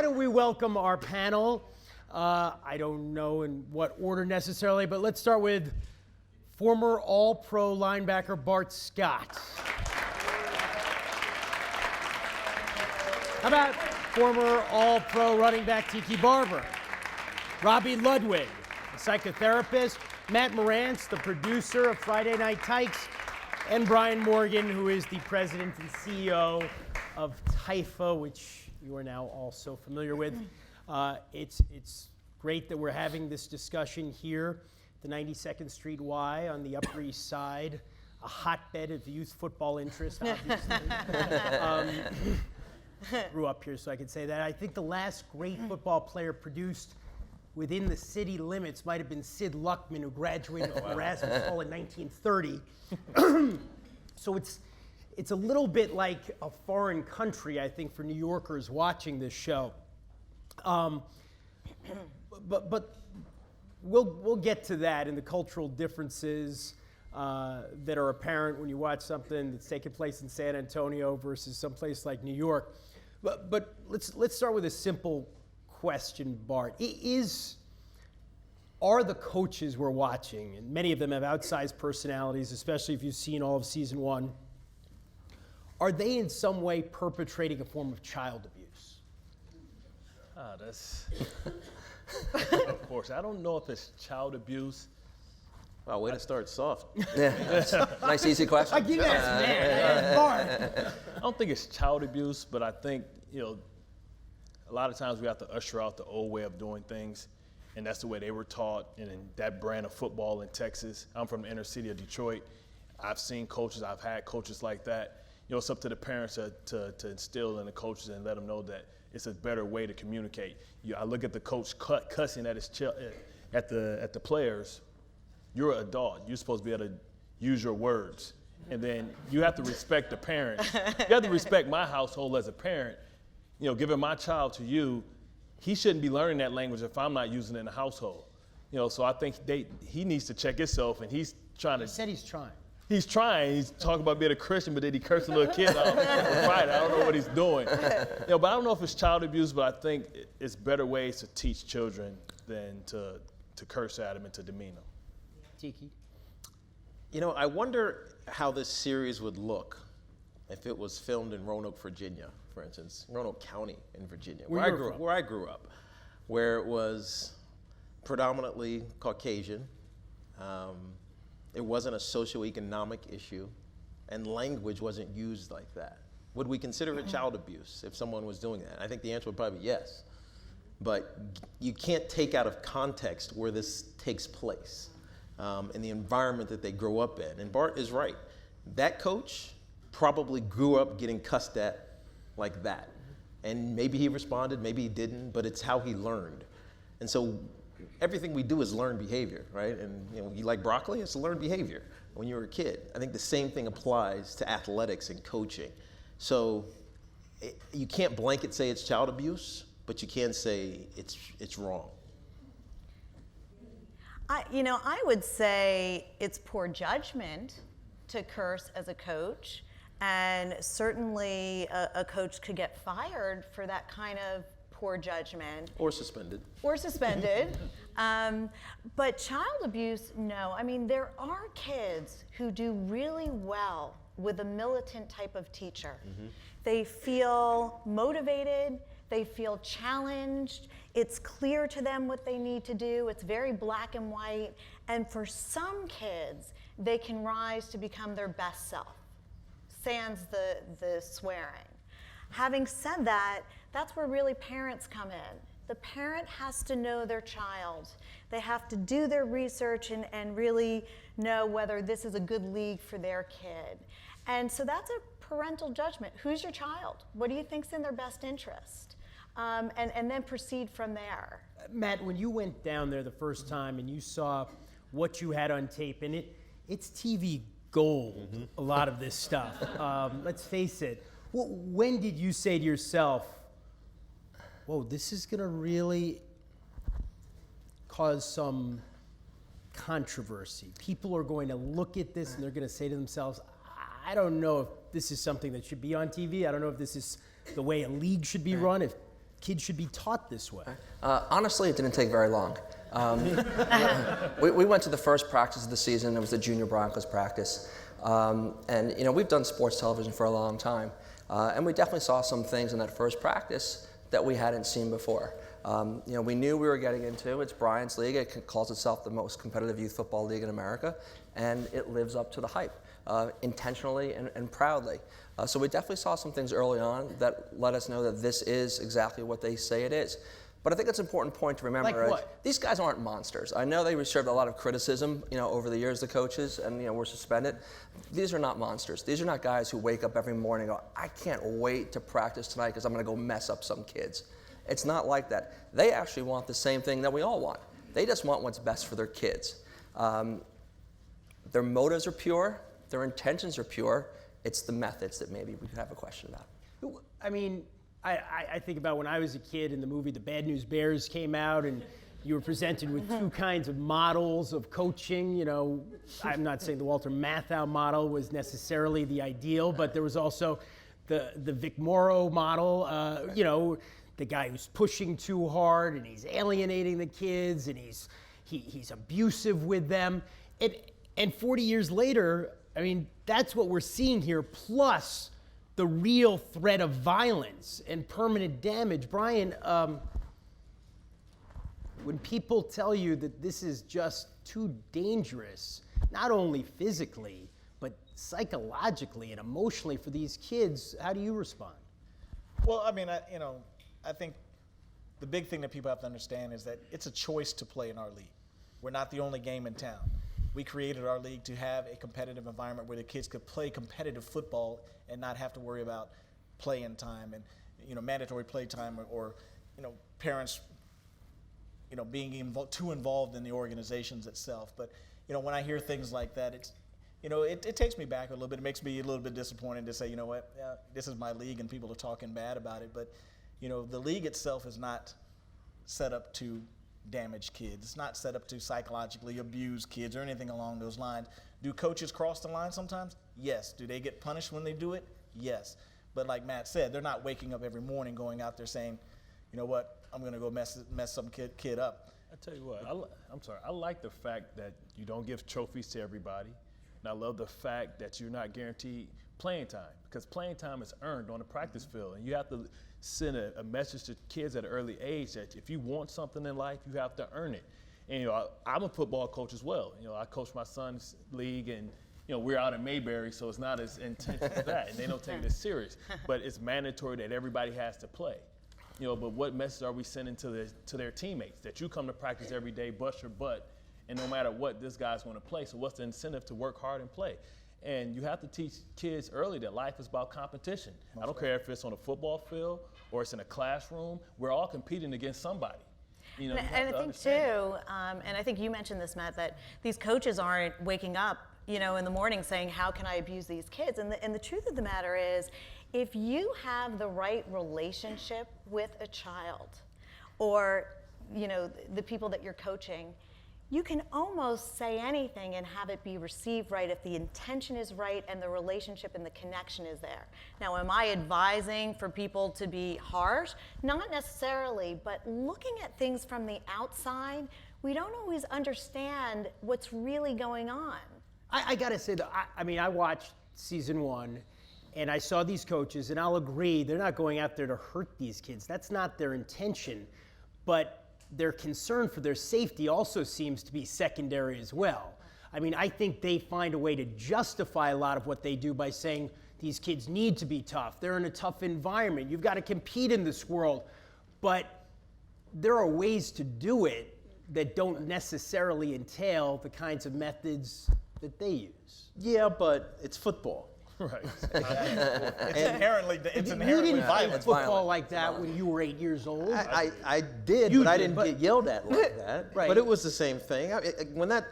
don't we welcome our panel? I don't know in what order necessarily, but let's start with former All-Pro linebacker Bart Scott. How about former All-Pro running back Tiki Barber? Robi Ludwig, a psychotherapist. Matt Maranz, the producer of Friday Night Tykes. And Brian Morgan, who is the president and CEO of TIFA, which you are now also familiar with. It's great that we're having this discussion here, the 92nd Street Y on the Upper East Side, a hotbed of youth football interest, obviously. Grew up here, so I can say that. I think the last great football player produced within the city limits might have been Sid Luckman, who graduated from Erasmus Hall in 1930. So it's a little bit like a foreign country, I think, for New Yorkers watching this show. But we'll get to that and the cultural differences that are apparent when you watch something that's taking place in San Antonio versus someplace like New York. But let's start with a simple question, Bart. Are the coaches we're watching, and many of them have outsized personalities, especially if you've seen all of season one, are they in some way perpetrating a form of child abuse? That's of course. I don't know if it's child abuse. Wow, way to start soft. Nice, easy question. I give that man, Bart. I don't think it's child abuse, but I think, a lot of times we have to usher out the old way of doing things, and that's the way they were taught in that brand of football in Texas. I'm from the inner city of Detroit. I've seen coaches, I've had coaches like that. It's up to the parents to instill in the coaches and let them know that it's a better way to communicate. I look at the coach cussing at at the players. You're an adult. You're supposed to be able to use your words. And then you have to respect the parents. You have to respect my household as a parent. Giving my child to you, he shouldn't be learning that language if I'm not using it in the household. So I think he needs to check himself, and he's trying to. He said he's trying. He's trying. He's talking about being a Christian, but then he cursed a little kid out on Friday. I don't know what he's doing. But I don't know if it's child abuse, but I think it's better ways to teach children than to curse at them and to demean them. Tiki? I wonder how this series would look if it was filmed in Roanoke, Virginia, for instance, Roanoke County in Virginia, where I grew up, where it was predominantly Caucasian. It wasn't a socioeconomic issue, and language wasn't used like that. Would we consider it child abuse if someone was doing that? I think the answer would probably be yes. But you can't take out of context where this takes place and the environment that they grow up in. And Bart is right. That coach probably grew up getting cussed at like that. And maybe he responded, maybe he didn't, but it's how he learned. And so everything we do is learned behavior, right? And you like broccoli, it's learned behavior when you were a kid. I think the same thing applies to athletics and coaching. So you can't blanket say it's child abuse, but you can say it's wrong. I would say it's poor judgment to curse as a coach, and certainly a coach could get fired for that kind of poor judgment. Or suspended. But child abuse, no. There are kids who do really well with a militant type of teacher. Mm-hmm. They feel motivated, they feel challenged, it's clear to them what they need to do, it's very black and white, and for some kids, they can rise to become their best self, sans the swearing. Having said that, that's where really parents come in. The parent has to know their child. They have to do their research and really know whether this is a good league for their kid. And so that's a parental judgment. Who's your child? What do you think's in their best interest? And then proceed from there. Matt, when you went down there the first time and you saw what you had on tape, and it's TV gold, mm-hmm. a lot of this stuff. Let's face it. When did you say to yourself, whoa, this is going to really cause some controversy? People are going to look at this and they're going to say to themselves, I don't know if this is something that should be on TV. I don't know if this is the way a league should be run. If kids should be taught this way? Honestly, it didn't take very long. We went to the first practice of the season. It was the Junior Broncos practice. And we've done sports television for a long time. And we definitely saw some things in that first practice that we hadn't seen before. We knew we were getting into, it's Brian's league. It calls itself the most competitive youth football league in America. And it lives up to the hype, intentionally and proudly. So we definitely saw some things early on that let us know that this is exactly what they say it is. But I think it's an important point to remember. Like what? These guys aren't monsters. I know they received a lot of criticism, over the years, the coaches, and were suspended. These are not monsters. These are not guys who wake up every morning and go, I can't wait to practice tonight because I'm going to go mess up some kids. It's not like that. They actually want the same thing that we all want. They just want what's best for their kids. Their motives are pure. Their intentions are pure. It's the methods that maybe we could have a question about. I mean, I think about when I was a kid and the movie The Bad News Bears came out and you were presented with two kinds of models of coaching. I'm not saying the Walter Matthau model was necessarily the ideal, but there was also the Vic Morrow model, the guy who's pushing too hard and he's alienating the kids and he's abusive with them. And 40 years later, I mean, that's what we're seeing here, plus the real threat of violence and permanent damage. Brian, when people tell you that this is just too dangerous, not only physically, but psychologically and emotionally for these kids, how do you respond? Well, I mean, I think the big thing that people have to understand is that it's a choice to play in our league. We're not the only game in town. We created our league to have a competitive environment where the kids could play competitive football and not have to worry about playing time and mandatory play time or parents being too involved in the organizations itself. But when I hear things like that, it's it takes me back a little bit. It makes me a little bit disappointed to say, this is my league and people are talking bad about it. But the league itself is not set up to damage kids. It's not set up to psychologically abuse kids or anything along those lines. Do coaches cross the line sometimes? Yes. Do they get punished when they do it? Yes. But like Matt said, they're not waking up every morning going out there saying, you know what, I'm going to go mess some kid up. I tell you what, I like the fact that you don't give trophies to everybody. And I love the fact that you're not guaranteed playing time, because playing time is earned on the practice field. And you have to send a message to kids at an early age that if you want something in life, you have to earn it. And I'm a football coach as well. I coach my son's league, and we're out in Mayberry, so it's not as intense as that, and they don't take it as serious. But it's mandatory that everybody has to play. But what message are we sending to their teammates? That you come to practice every day, bust your butt, and no matter what, this guy's going to play. So what's the incentive to work hard and play? And you have to teach kids early that life is about competition. I don't care if it's on a football field or it's in a classroom. We're all competing against somebody. And I think too, and I think you mentioned this, Matt, that these coaches aren't waking up, in the morning saying, how can I abuse these kids? And the truth of the matter is, if you have the right relationship with a child or, the people that you're coaching, you can almost say anything and have it be received right if the intention is right and the relationship and the connection is there. Now, am I advising for people to be harsh? Not necessarily, but looking at things from the outside, we don't always understand what's really going on. I got to say, I watched season 1, and I saw these coaches, and I'll agree, they're not going out there to hurt these kids. That's not their intention. But their concern for their safety also seems to be secondary as well. I think they find a way to justify a lot of what they do by saying these kids need to be tough. They're in a tough environment. You've got to compete in this world. But there are ways to do it that don't necessarily entail the kinds of methods that they use. Yeah, but it's football. Right. It's inherently You didn't play violent. football like that when you were 8 years old. I did, but I didn't get yelled at like that. Right. But it was the same thing. When that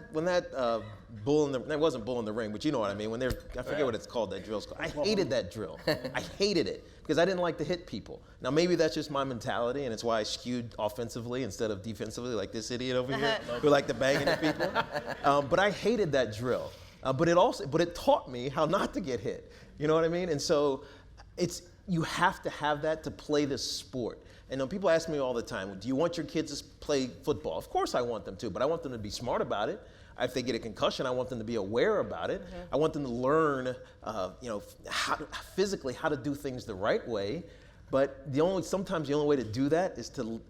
bull in the, that wasn't bull in the ring, but you know what I mean. When I forget what it's called, that drill's called. I hated that drill. I hated it because I didn't like to hit people. Now maybe that's just my mentality, and it's why I skewed offensively instead of defensively, like this idiot over here who like to bang into people. But I hated that drill. But it taught me how not to get hit. You know what I mean? And so you have to have that to play this sport. And people ask me all the time, do you want your kids to play football? Of course I want them to, but I want them to be smart about it. If they get a concussion, I want them to be aware about it. I want them to learn, physically how to do things the right way. But sometimes the only way to do that is to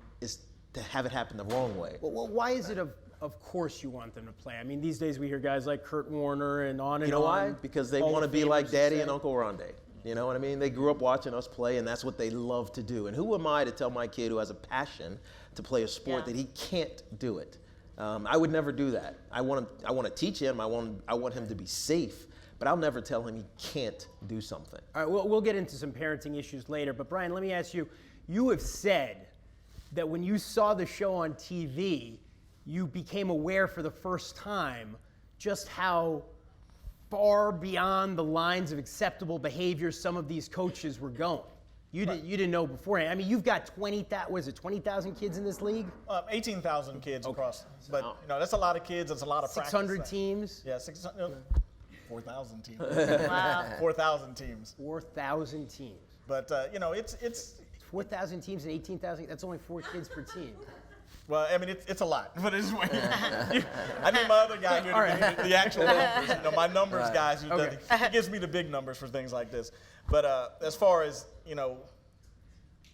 have it happen the wrong way. Well, why is it of course you want them to play? I mean, these days we hear guys like Kurt Warner and on and on. You know why? Because they want to be like Daddy and Uncle Rondé. You know what I mean? They grew up watching us play, and that's what they love to do. And who am I to tell my kid who has a passion to play a sport that he can't do it? I would never do that. I want to teach him. I want him to be safe, but I'll never tell him he can't do something. All right, we'll get into some parenting issues later. But Brian, let me ask you. You have said that when you saw the show on TV, you became aware for the first time just how far beyond the lines of acceptable behavior some of these coaches were going. You didn't know beforehand. I mean, you've got 20,000 kids in this league? 18,000 kids across. But, that's a lot of kids. It's a lot of practice. 600 teams? Yeah, 4,000 teams. Wow. 4,000 teams. 4,000 teams. But, it's 4,000 teams and 18,000, that's only 4 kids per team. Well, I mean, it's a lot. But it's I need my other guy here to give me the actual numbers. My numbers guys, he gives me the big numbers for things like this. But as far as,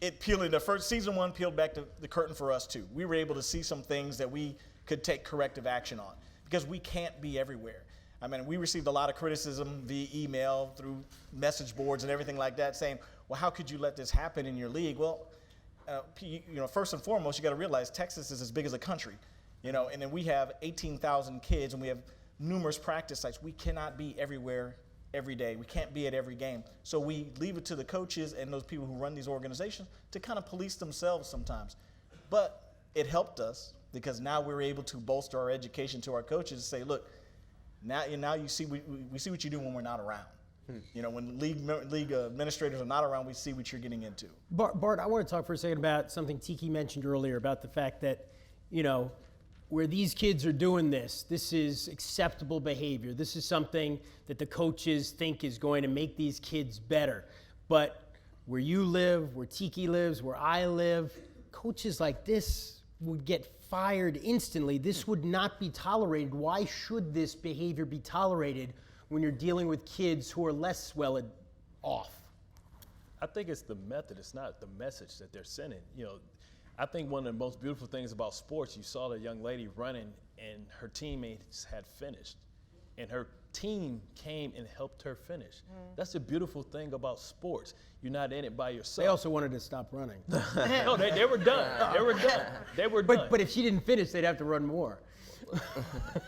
it peeling, the first season 1 peeled back the curtain for us too. We were able to see some things that we could take corrective action on because we can't be everywhere. I mean, we received a lot of criticism via email, through message boards and everything like that, saying, well, how could you let this happen in your league? Well, first and foremost, you got to realize Texas is as big as a country, and then we have 18,000 kids and we have numerous practice sites. We cannot be everywhere every day. We can't be at every game. So we leave it to the coaches and those people who run these organizations to kind of police themselves sometimes. But it helped us because now we're able to bolster our education to our coaches and say, look, now you see we see what you do when we're not around. When league administrators are not around, we see what you're getting into. Bart, I want to talk for a second about something Tiki mentioned earlier about the fact that, where these kids are doing this is acceptable behavior. This is something that the coaches think is going to make these kids better. But where you live, where Tiki lives, where I live, coaches like this would get fired instantly. This would not be tolerated. Why should this behavior be tolerated when you're dealing with kids who are less well off? I think it's the method. It's not the message that they're sending. I think one of the most beautiful things about sports, you saw the young lady running and her teammates had finished. And her team came and helped her finish. That's the beautiful thing about sports. You're not in it by yourself. They also wanted to stop running. No, they were done. They were done. They were done. But if she didn't finish, they'd have to run more.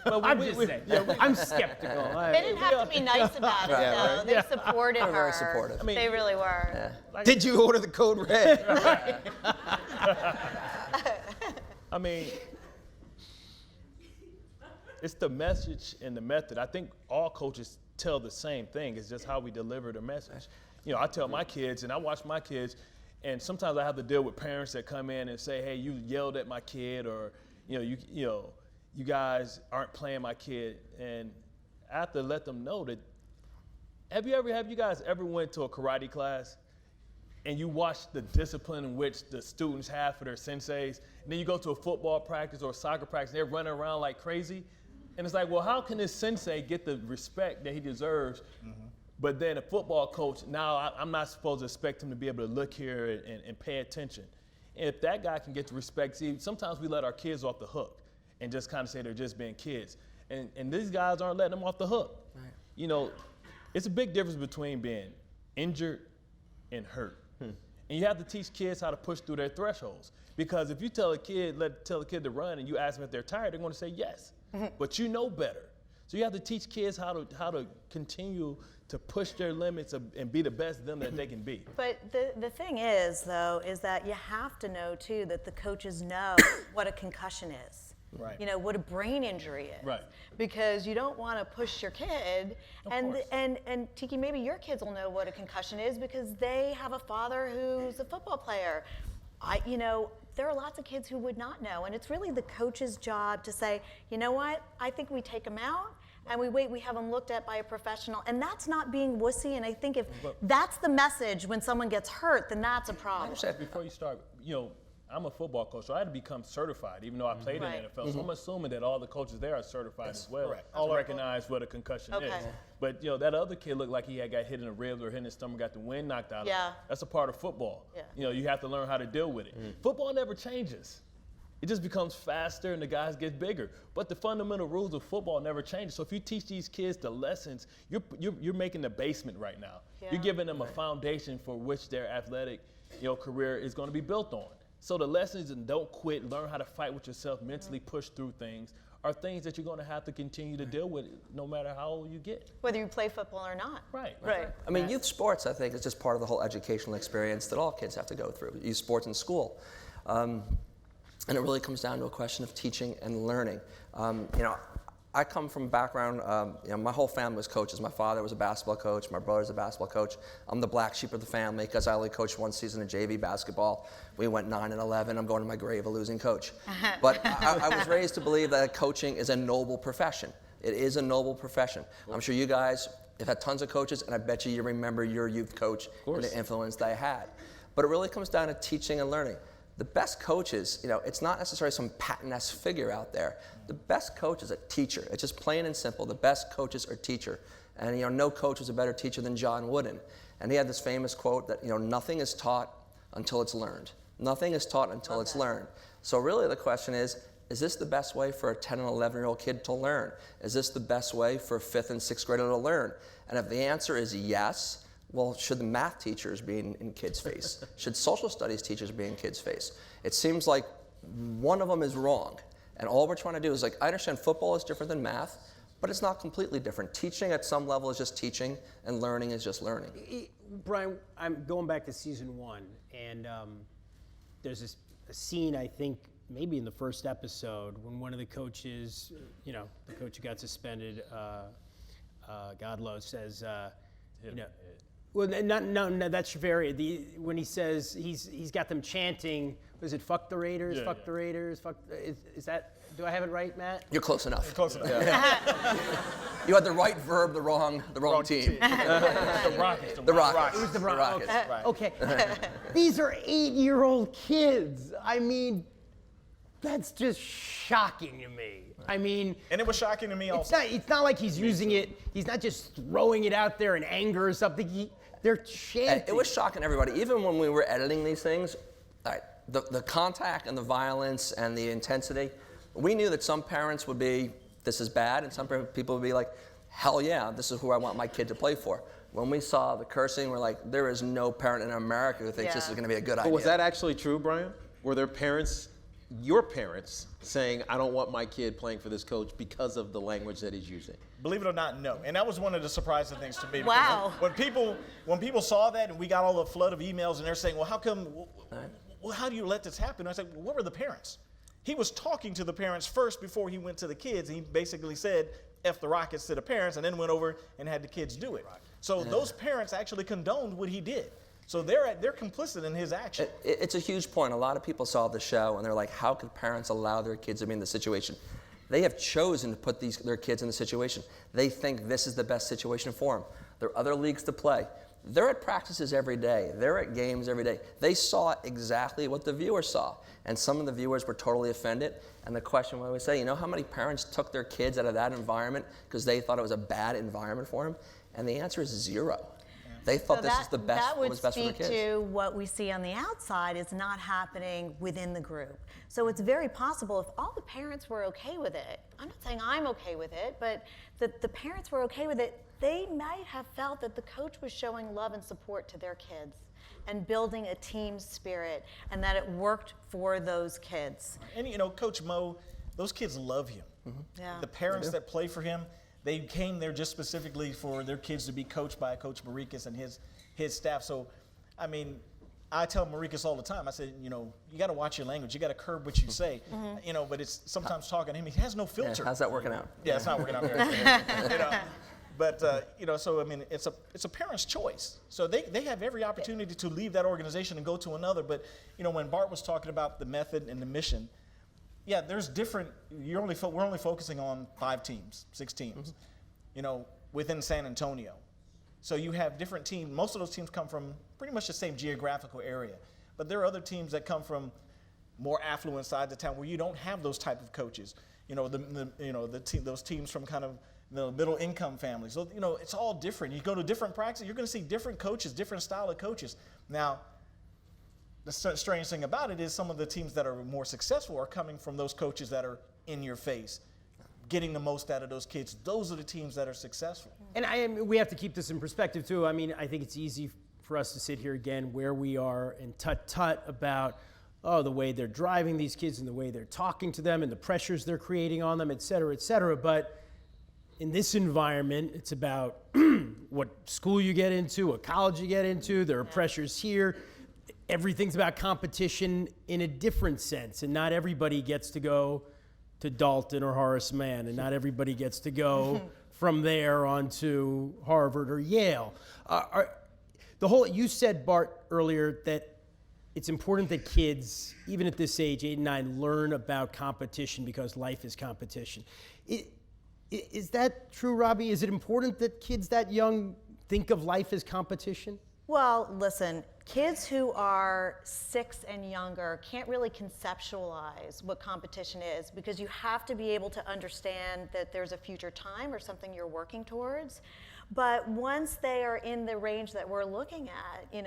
I'm just saying. I'm skeptical. They didn't have to be nice about it, though. They supported her. Very supportive. They really were. Yeah. Did you order the code red? I mean, it's the message and the method. I think all coaches tell the same thing. It's just how we deliver the message. I tell my kids, and I watch my kids, and sometimes I have to deal with parents that come in and say, hey, you yelled at my kid, or, you guys aren't playing my kid. And I have to let them know that, have you guys ever went to a karate class and you watch the discipline in which the students have for their senseis, and then you go to a football practice or a soccer practice, and they're running around like crazy? And it's like, well, how can this sensei get the respect that he deserves? But then a football coach, now I'm not supposed to expect him to be able to look here and pay attention. And if that guy can get the respect, see, sometimes we let our kids off the hook and just kind of say they're just being kids. And these guys aren't letting them off the hook. Right. It's a big difference between being injured and hurt. And you have to teach kids how to push through their thresholds. Because if you tell a kid to run and you ask them if they're tired, they're going to say yes. But you know better. So you have to teach kids how to continue to push their limits and be the best them that they can be. But the thing is, though, is that you have to know, too, that the coaches know what a concussion is. Right. What a brain injury is. Right. Because you don't want to push your kid. And Tiki, maybe your kids will know what a concussion is because they have a father who's a football player. There are lots of kids who would not know. And it's really the coach's job to say, you know what, I think we take them out and we have them looked at by a professional, and that's not being wussy. And I think if that's the message when someone gets hurt, then that's a problem. Before you start, I'm a football coach, so I had to become certified, even though I played in the NFL. So I'm assuming that all the coaches there are certified as well. Correct. All recognize what a concussion is. But that other kid looked like he had got hit in the ribs or hit in his stomach, got the wind knocked out of him. That's a part of football. You have to learn how to deal with it. Football never changes. It just becomes faster and the guys get bigger. But the fundamental rules of football never change. So if you teach these kids the lessons, you're making the basement right now. You're giving them a foundation for which their athletic career is going to be built on. So the lessons and don't quit, learn how to fight with yourself, mentally push through things, are things that you're going to have to continue to deal with no matter how old you get. Whether you play football or not. Right. I mean, youth sports, I think, is just part of the whole educational experience that all kids have to go through. Youth sports in school. And it really comes down to a question of teaching and learning. I come from a background, my whole family was coaches. My father was a basketball coach. My brother's a basketball coach. I'm the black sheep of the family because I only coached one season of JV basketball. We went 9-11. I'm going to my grave a losing coach. But I was raised to believe that coaching is a noble profession. It is a noble profession. I'm sure you guys have had tons of coaches, and I bet you remember your youth coach and the influence they had. But it really comes down to teaching and learning. The best coaches, it's not necessarily some patent-esque figure out there. The best coach is a teacher. It's just plain and simple. The best coaches are teacher. And no coach was a better teacher than John Wooden. And he had this famous quote that nothing is taught until it's learned. Nothing is taught until it's learned. So really the question is this the best way for a 10 and 11-year-old kid to learn? Is this the best way for a 5th and 6th grader to learn? And if the answer is yes, well, should the math teachers be in kids' face? Should social studies teachers be in kids' face? It seems like one of them is wrong. And all we're trying to do is, I understand football is different than math, but it's not completely different. Teaching at some level is just teaching, and learning is just learning. Brian, I'm going back to season 1, and there's a scene, I think, maybe in the first episode, when one of the coaches, the coach who got suspended, Godlow, says, well, no, that's very. When he says he's got them chanting, was it "fuck the Raiders"? Yeah, fuck the Raiders. Fuck. Is that? Do I have it right, Matt? You're close enough. You're close enough. You had the right verb, the wrong team. The Rockets. The Rockets. It was the Rockets. Right. Okay. These are 8-year-old kids. I mean, that's just shocking to me. I mean, and it was shocking to me also. It's not like he's using it. He's not just throwing it out there in anger or something. They're chanting. It was shocking everybody. Even when we were editing these things, the contact and the violence and the intensity, we knew that some parents would be, this is bad, and some people would be like, hell yeah, this is who I want my kid to play for. When we saw the cursing, we're like, there is no parent in America who thinks this is going to be a good idea. But was that actually true, Brian? Were there parents, your parents, saying, I don't want my kid playing for this coach because of the language that he's using? Believe it or not, no. And that was one of the surprising things to me. Wow. When people saw that and we got all the flood of emails and they're saying, well, how come, well, how do you let this happen? I said, well, what were the parents? He was talking to the parents first before he went to the kids. He basically said, F the Rockets to the parents, and then went over and had the kids do it. So those parents actually condoned what he did. So they're complicit in his action. It's a huge point. A lot of people saw the show and they're like, how could parents allow their kids to be in this situation? They have chosen to put their kids in the situation. They think this is the best situation for them. There are other leagues to play. They're at practices every day. They're at games every day. They saw exactly what the viewers saw. And some of the viewers were totally offended. And the question we say, how many parents took their kids out of that environment because they thought it was a bad environment for them? And the answer is 0. They thought this was the best, what was best for their kids. That would speak to what we see on the outside is not happening within the group. So it's very possible if all the parents were okay with it, I'm not saying I'm okay with it, but that the parents were okay with it, they might have felt that the coach was showing love and support to their kids and building a team spirit and that it worked for those kids. And Coach Mo, those kids love him. Mm-hmm. Yeah. The parents that play for him, they came there just specifically for their kids to be coached by Coach Marikas and his staff. So, I mean, I tell Marikas all the time, I said, you got to watch your language. You got to curb what you say. But it's sometimes talking to him, he has no filter. Yeah, how's that working out? Yeah, it's not working out very good. But, so, I mean, it's a parent's choice. So they have every opportunity to leave that organization and go to another. But, when Bart was talking about the method and the mission, yeah, there's different. We're only focusing on 5 teams, 6 teams. within San Antonio. So you have different teams. Most of those teams come from pretty much the same geographical area. But there are other teams that come from more affluent sides of town where you don't have those type of coaches. Those teams from kind of the middle income families. So, it's all different. You go to different practices, you're going to see different coaches, different style of coaches. Now, the strange thing about it is some of the teams that are more successful are coming from those coaches that are in your face, getting the most out of those kids. Those are the teams that are successful. And we have to keep this in perspective too. I mean, I think it's easy for us to sit here again where we are and tut about the way they're driving these kids and the way they're talking to them and the pressures they're creating on them, et cetera, et cetera. But in this environment, it's about what school you get into, what college you get into. There are pressures here. Everything's about competition in a different sense, and not everybody gets to go to Dalton or Horace Mann, and not everybody gets to go from there on to Harvard or Yale. You said, Bart, earlier that it's important that kids, even at this age, 8 and 9, learn about competition because life is competition. Is that true, Robbie? Is it important that kids that young think of life as competition? Well, listen, kids who are 6 and younger can't really conceptualize what competition is because you have to be able to understand that there's a future time or something you're working towards. But once they are in the range that we're looking at, 10,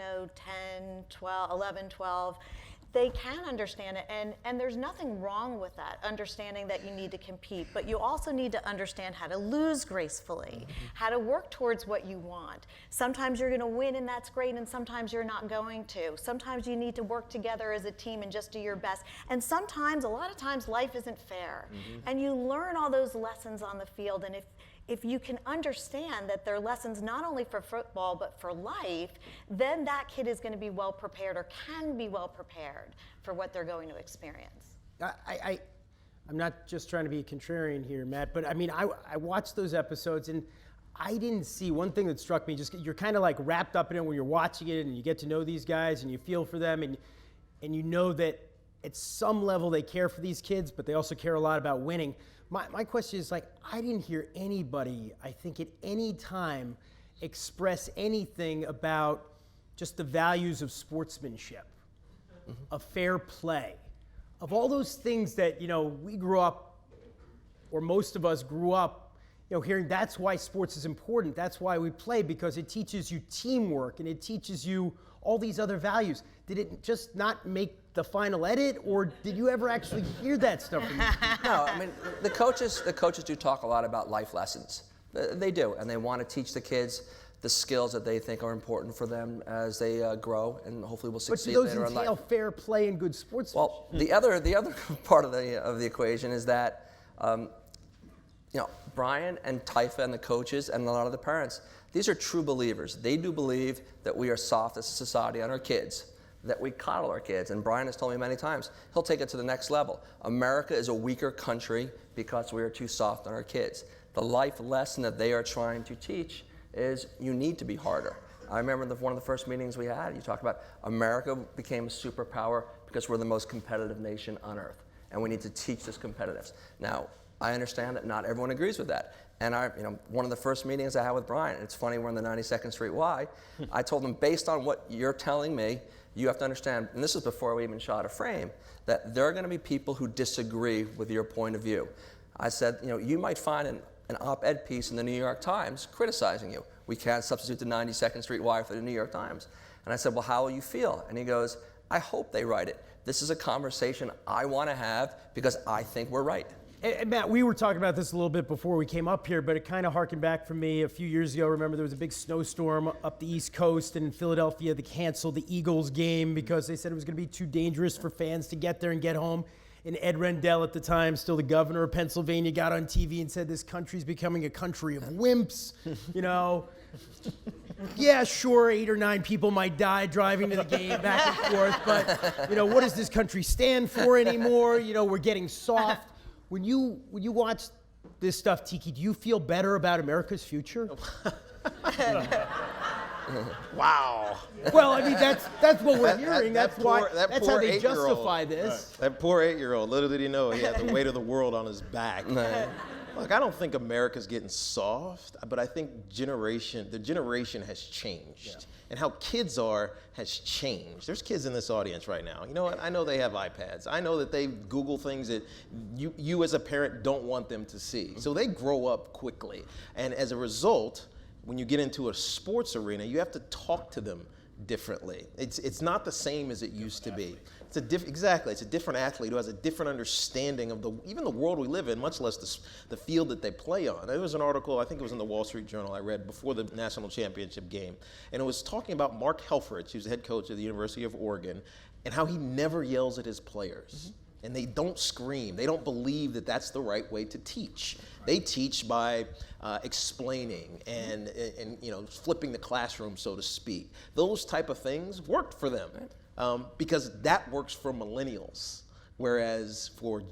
12, 11, 12, they can understand it, and there's nothing wrong with that, understanding that you need to compete, but you also need to understand how to lose gracefully, how to work towards what you want. Sometimes you're gonna win and that's great, and sometimes you're not going to. Sometimes you need to work together as a team and just do your best. And sometimes, a lot of times, life isn't fair. And you learn all those lessons on the field, and if you can understand that they're lessons not only for football but for life, then that kid is going to be well prepared or can be well prepared for what they're going to experience. I'm not just trying to be a contrarian here, Matt, but I mean, I watched those episodes and I didn't see one thing that struck me. Just you're kind of like wrapped up in it when you're watching it and you get to know these guys and you feel for them and you know that at some level they care for these kids, but they also care a lot about winning. My question is, I didn't hear anybody, I think at any time, express anything about just the values of sportsmanship, of fair play, of all those things that, we grew up, or most of us grew up, hearing that's why sports is important. That's why we play, because it teaches you teamwork and it teaches you all these other values. Did it just not make the final edit, or did you ever actually hear that stuff from them? No, I mean, the coaches do talk a lot about life lessons. They do, and they want to teach the kids the skills that they think are important for them as they grow, and hopefully will succeed later in life. But do those entail fair play and good sportsmanship? Well, the other part of the equation is that, Brian and Typha and the coaches and a lot of the parents, these are true believers. They do believe that we are soft as a society on our kids, that we coddle our kids. And Brian has told me many times, he'll take it to the next level. America is a weaker country because we are too soft on our kids. The life lesson that they are trying to teach is you need to be harder. I remember one of the first meetings we had, you talked about America became a superpower because we're the most competitive nation on earth. And we need to teach this competitiveness. Now, I understand that not everyone agrees with that. And one of the first meetings I had with Brian, it's funny, we're on the 92nd Street Y, I told him, based on what you're telling me, you have to understand, and this is before we even shot a frame, that there are going to be people who disagree with your point of view. I said, you might find an op-ed piece in the New York Times criticizing you. We can't substitute the 92nd Street Y for the New York Times. And I said, well, how will you feel? And he goes, I hope they write it. This is a conversation I want to have because I think we're right. And Matt, we were talking about this a little bit before we came up here, but it kind of harkened back for me a few years ago. Remember, there was a big snowstorm up the East Coast, and in Philadelphia, they canceled the Eagles game because they said it was going to be too dangerous for fans to get there and get home. And Ed Rendell, at the time, still the governor of Pennsylvania, got on TV and said this country's becoming a country of wimps. Yeah, sure, 8 or 9 people might die driving to the game back and forth, but what does this country stand for anymore? We're getting soft. When you watch this stuff, Tiki, do you feel better about America's future? Wow. Well, I mean, that's what we're hearing. That's how they 8-year-old. justify this. That poor 8-year-old, little did he know he had the weight of the world on his back. Look, I don't think America's getting soft, but I think the generation has changed. Yeah. And how kids are has changed. There's kids in this audience right now. You know what? I know they have iPads. I know that they Google things that you as a parent don't want them to see. So they grow up quickly. And as a result, when you get into a sports arena, you have to talk to them differently. It's not the same as it used to be. It's a different athlete who has a different understanding of even the world we live in, much less the field that they play on. There was an article, I think it was in the Wall Street Journal I read before the national championship game, and it was talking about Mark Helfrich, who's the head coach of the University of Oregon, and how he never yells at his players. And they don't scream. They don't believe that that's the right way to teach. They teach by explaining and flipping the classroom, so to speak. Those type of things worked for them because that works for millennials. Whereas for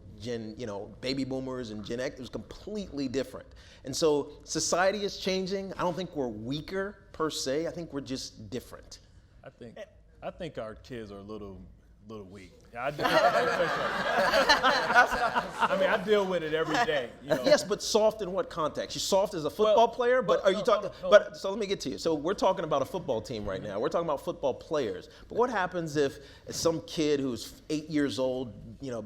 baby boomers and Gen X, it was completely different. And so society is changing. I don't think we're weaker per se. I think we're just different. I think our kids are a little weak. I deal with it every day. Yes, but soft in what context? You're soft as a football player, but are you talking? But so let me get to you. So we're talking about a football team right now. We're talking about football players. But what happens if some kid who's 8 years old,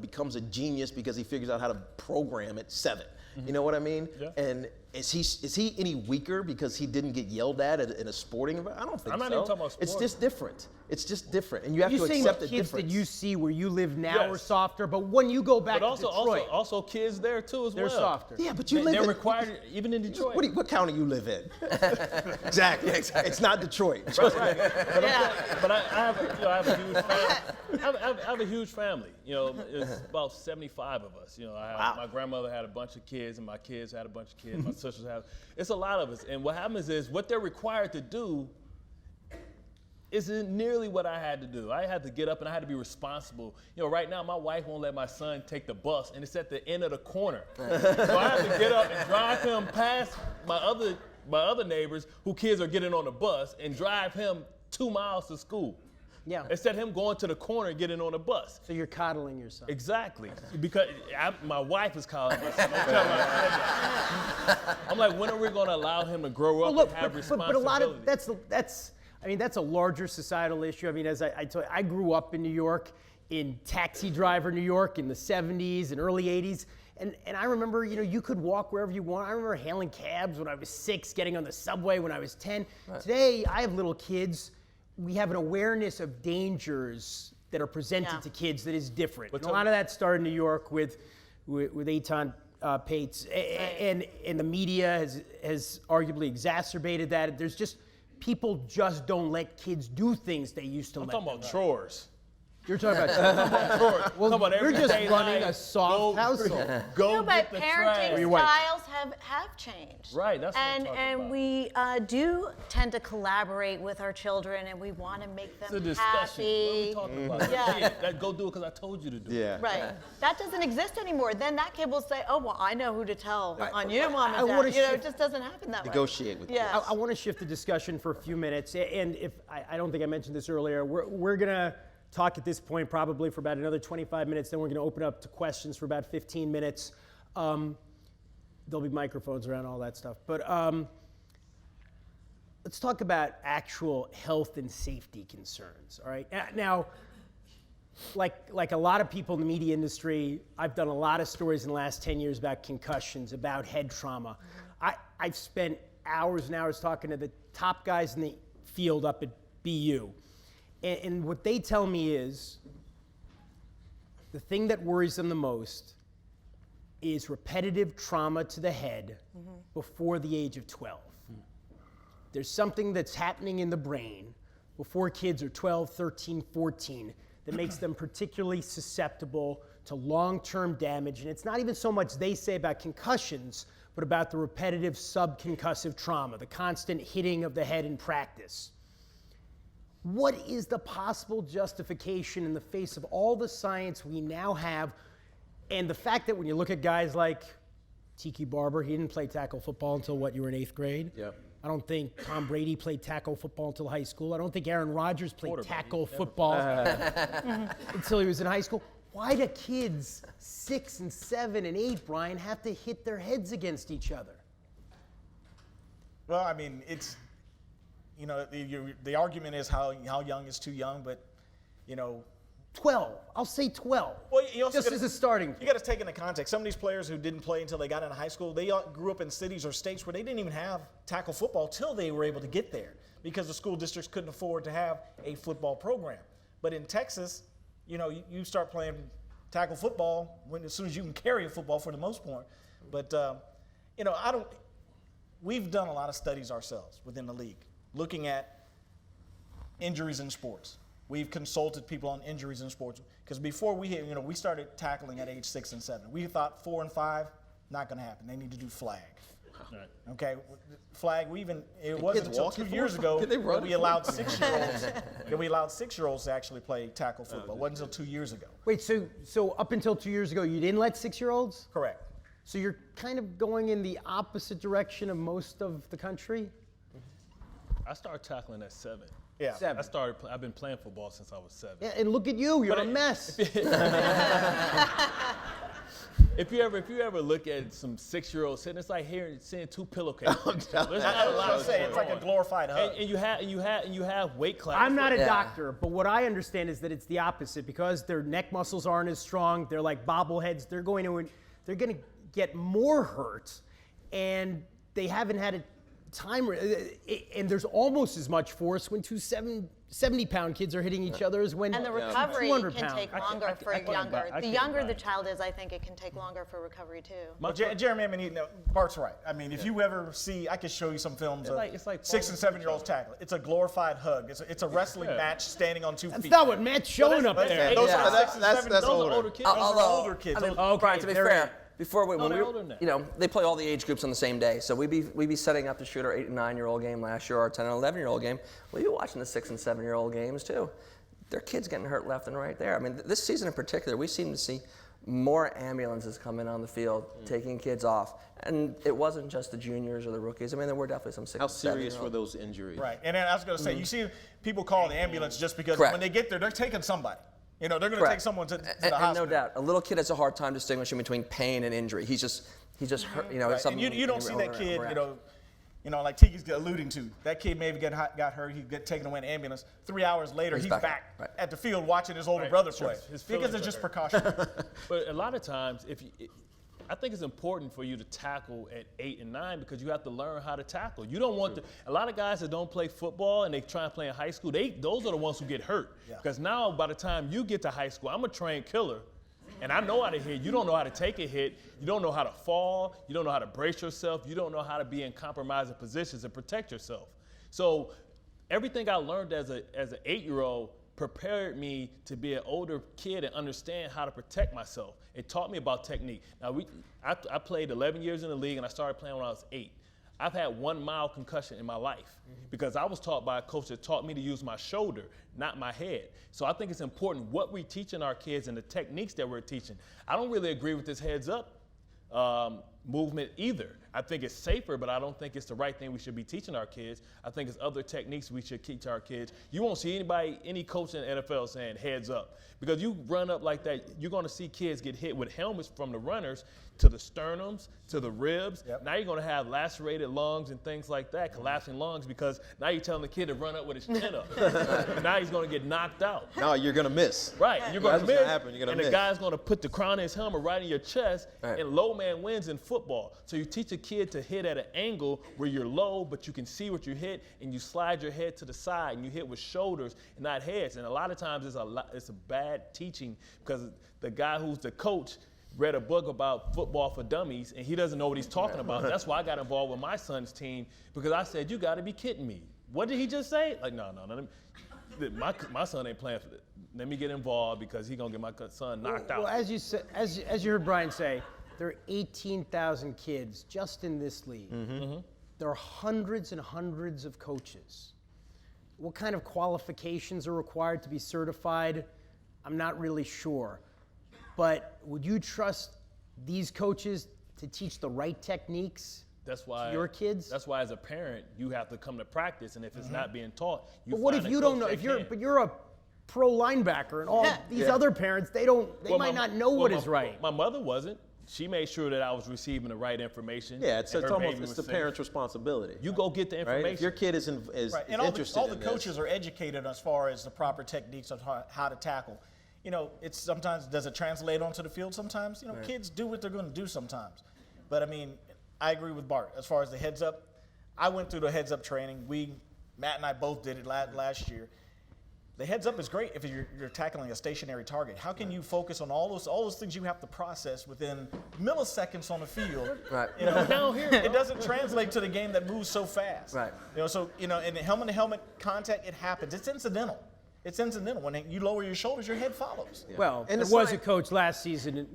becomes a genius because he figures out how to program at 7? You know what I mean? Yeah. And is he any weaker because he didn't get yelled at in a sporting event? I don't think so. I'm not even talking about sports. It's just different. It's just different, and you have to You're saying accept the the kids difference. that you see where you live now Yes. are softer, but when you go back But to Detroit, also kids there too as they're well. softer. Yeah, but they're required even in Detroit. What county you live in? Exactly. It's not Detroit. But I have a huge family. I have a huge family. It's about 75 of us. My grandmother had a bunch of kids, and my kids had a bunch of kids. My sisters have. It's a lot of us. And what happens is what they're required to do isn't nearly what I had to do. I had to get up and I had to be responsible. Right now my wife won't let my son take the bus, and it's at the end of the corner. So I have to get up and drive him past my other neighbors whose kids are getting on the bus and drive him 2 miles to school. Yeah. Instead of him going to the corner and getting on the bus. So you're coddling your son. Exactly. Because my wife is calling my son. Don't tell her I said that. I'm like, when are we going to allow him to grow up and have responsibility? But a lot of that's a larger societal issue. I mean, as I told you, I grew up in New York, in taxi driver New York in the 70s and early 80s. And I remember, you could walk wherever you want. I remember hailing cabs when I was 6, getting on the subway when I was 10. Right. Today, I have little kids. We have an awareness of dangers that are presented to kids that is different. And a lot of that started in New York with Eitan Pates, and the media has arguably exacerbated that. There's just, people just don't let kids do things they used to let them. I'm talking about chores. You're talking about chores. Well, you're just running a soft household. But parenting styles have changed. Right, that's what I'm talking about. And we do tend to collaborate with our children, and we want to make them it's a discussion. happy. What are we talking about? Yeah. Go do it because I told you to do it. Yeah. Right. That doesn't exist anymore. Then that kid will say, "Oh, well, I know who to tell on you, Mom and Dad." It just doesn't happen that way. Negotiate with kids. I want to shift the discussion for a few minutes, and if I don't think I mentioned this earlier, we're gonna talk at this point probably for about another 25 minutes, then we're going to open up to questions for about 15 minutes. There'll be microphones around, all that stuff. But let's talk about actual health and safety concerns, all right? Now, like a lot of people in the media industry, I've done a lot of stories in the last 10 years about concussions, about head trauma. I've spent hours and hours talking to the top guys in the field up at BU. And what they tell me is the thing that worries them the most is repetitive trauma to the head before the age of 12. There's something that's happening in the brain before kids are 12, 13, 14 that makes them particularly susceptible to long-term damage. And it's not even so much they say about concussions, but about the repetitive subconcussive trauma, the constant hitting of the head in practice. What is the possible justification in the face of all the science we now have, and the fact that when you look at guys like Tiki Barber, he didn't play tackle football until you were in 8th grade? Yep. I don't think Tom Brady played tackle football until high school. I don't think Aaron Rodgers played tackle football until he was in high school. Why do kids 6 and 7 and 8, Brian, have to hit their heads against each other? Well, I mean, it's, you know, the argument is how young is too young, but, you know. 12. I'll say 12. Well, you also just as a starting point. You got to take into context. Some of these players who didn't play until they got into high school, they all grew up in cities or states where they didn't even have tackle football till they were able to get there because the school districts couldn't afford to have a football program. But in Texas, you know, you start playing tackle football as soon as you can carry a football for the most part. But, you know, we've done a lot of studies ourselves within the league looking at injuries in sports. We've consulted people on injuries in sports because before we started tackling at age 6 and 7. We thought 4 and 5, not going to happen. They need to do flag. Right. Okay, flag. It wasn't until 2 years ago that we allowed 6-year-olds to actually play tackle football. It wasn't until 2 years ago. Wait, so up until 2 years ago, you didn't let 6-year-olds? Correct. So you're kind of going in the opposite direction of most of the country? I started tackling at 7. Yeah. 7. I've been playing football since I was 7. Yeah, and look at you, you're a mess. If you ever look at some 6-year-olds sitting, it's like seeing 2 pillowcases. There's not a lot of it's like a glorified hug. And you have weight classes. I'm not a doctor, but what I understand is that it's the opposite because their neck muscles aren't as strong. They're like bobbleheads. They're going to get more hurt, and they haven't had a time. And there's almost as much force when 2 70-pound kids are hitting each other as when And the recovery 200 can pound. take longer for younger. The younger the child is, I think it can take longer for recovery too. Well, Jeremy, I mean, Bart's right. I mean, if you ever see, I could show you some films of it's like 6 and 7-year-olds tackling. It's a glorified hug. It's a wrestling match standing on 2 feet. That's not what Matt's showing up there. Those are That's older kids. Those are older kids. I mean, Okay, Brian, to be fair, before when we they're were, older than that. you know, they play all the age groups on the same day. So we'd be setting up to shoot our 8 and 9-year-old game last year, our 10 and 11-year-old game. We'd be watching the 6 and 7-year-old games too. There are kids getting hurt left and right there. I mean, this season in particular, we seem to see more ambulances coming on the field, taking kids off. And it wasn't just the juniors or the rookies. I mean, there were definitely some 6 How and 7-year-olds. serious were those injuries? Right. And then I was going to say, you see people call the ambulance just because when they get there, they're taking somebody. You know, they're going to take someone to the hospital. And no doubt, a little kid has a hard time distinguishing between pain and injury. He's just hurt, you know. Right. Something And you don't see that kid, you know, like Tiki's alluding to. That kid maybe got hurt, he get taken away in an ambulance. 3 hours later, he's back at the field watching his older brother play. Because it's just precautionary. But a lot of times, I think it's important for you to tackle at 8 and 9 because you have to learn how to tackle. You don't want a lot of guys that don't play football and they try and play in high school, those are the ones who get hurt. Because now by the time you get to high school, I'm a trained killer. And I know how to hit. You don't know how to take a hit. You don't know how to fall. You don't know how to brace yourself. You don't know how to be in compromising positions and protect yourself. So everything I learned as an 8-year-old prepared me to be an older kid and understand how to protect myself. It taught me about technique. Now, I played 11 years in the league, and I started playing when I was 8. I've had 1 mild concussion in my life because I was taught by a coach that taught me to use my shoulder, not my head. So I think it's important what we're teaching our kids and the techniques that we're teaching. I don't really agree with this heads up movement either. I think it's safer, but I don't think it's the right thing we should be teaching our kids. I think it's other techniques we should teach our kids. You won't see any coach in the NFL saying heads up. Because you run up like that, you're going to see kids get hit with helmets from the runners to the sternums, to the ribs. Now you're going to have lacerated lungs and things like that, collapsing lungs, because now you're telling the kid to run up with his chin up. And now he's going to get knocked out. No, you're going to miss. Right, you're going to miss. Gonna happen. You're gonna miss. The guy's going to put the crown of his helmet right in your chest, and low man wins in football. So you teach a kid to hit at an angle where you're low, but you can see what you hit, and you slide your head to the side, and you hit with shoulders and not heads. And a lot of times it's a bad teaching because the guy who's the coach read a book about football for dummies, and he doesn't know what he's talking about. That's why I got involved with my son's team, because I said, you got to be kidding me. What did he just say? Like, no. My son ain't playing for this. Let me get involved because he's going to get my son knocked out. Well, as you said, as you heard Brian say, there are 18,000 kids just in this league. There are hundreds and hundreds of coaches. What kind of qualifications are required to be certified? I'm not really sure. But would you trust these coaches to teach the right techniques to your kids? That's why, as a parent, you have to come to practice, and if it's not being taught, you. But what find if a you coach don't know? that If you're, can. but you're a pro linebacker, and all these other parents, they might not know what is right. My mother wasn't. She made sure that I was receiving the right information. Yeah, it's and her almost baby it's was the safe. parent's responsibility. You go get the information. Right? If your kid is Right. And interested all the in this. coaches are educated as far as the proper techniques of how to tackle. You know, it's sometimes, does it translate onto the field sometimes? You know, kids do what they're going to do sometimes. But, I mean, I agree with Bart as far as the heads up. I went through the heads up training. Matt and I both did it last year. The heads up is great if you're tackling a stationary target. How can you focus on all those things you have to process within milliseconds on the field? Right. You know, down here, it doesn't translate to the game that moves so fast. Right. You know, so in the helmet-to-helmet contact, it happens. It's incidental. It's incidental. When you lower your shoulders, your head follows. Yeah. Well, And there was a coach last season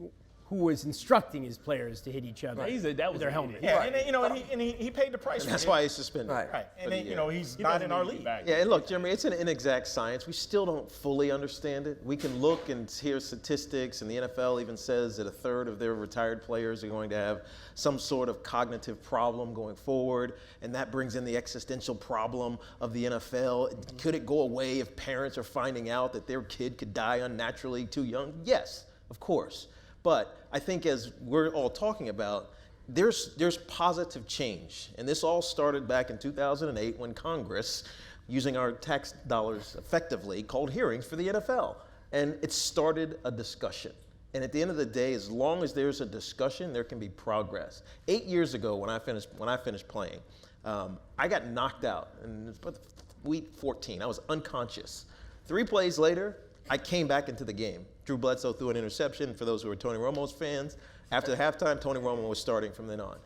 who was instructing his players to hit each other with their helmet. Yeah, and he paid the price. That's why he's suspended. Right. And then, he's not in our league. Yeah, and look, Jeremy, it's an inexact science. We still don't fully understand it. We can look and hear statistics, and the NFL even says that a third of their retired players are going to have some sort of cognitive problem going forward, and that brings in the existential problem of the NFL. Could it go away if parents are finding out that their kid could die unnaturally too young? Yes, of course. But I think as we're all talking about, there's positive change. And this all started back in 2008 when Congress, using our tax dollars effectively, called hearings for the NFL. And it started a discussion. And at the end of the day, as long as there's a discussion, there can be progress. 8 years ago, when I finished playing, I got knocked out. And it was week 14. I was unconscious. 3 plays later, I came back into the game. Drew Bledsoe threw an interception. For those who are Tony Romo's fans, after halftime, Tony Romo was starting from then on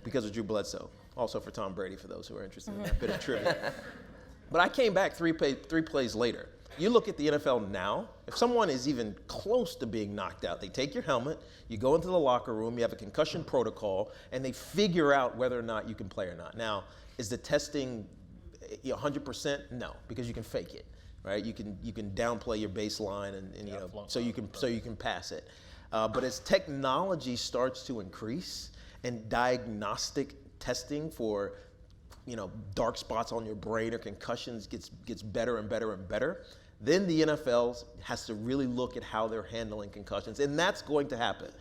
because of Drew Bledsoe. Also for Tom Brady, for those who are interested in that bit of trivia. But I came back three plays later. You look at the NFL now, if someone is even close to being knocked out, they take your helmet, you go into the locker room, you have a concussion protocol, and they figure out whether or not you can play or not. Now, is the testing 100%? No, because you can fake it. Right, you can downplay your baseline and so you can pass it. But as technology starts to increase and diagnostic testing for dark spots on your brain or concussions gets better and better and better, then the NFL has to really look at how they're handling concussions, and that's going to happen.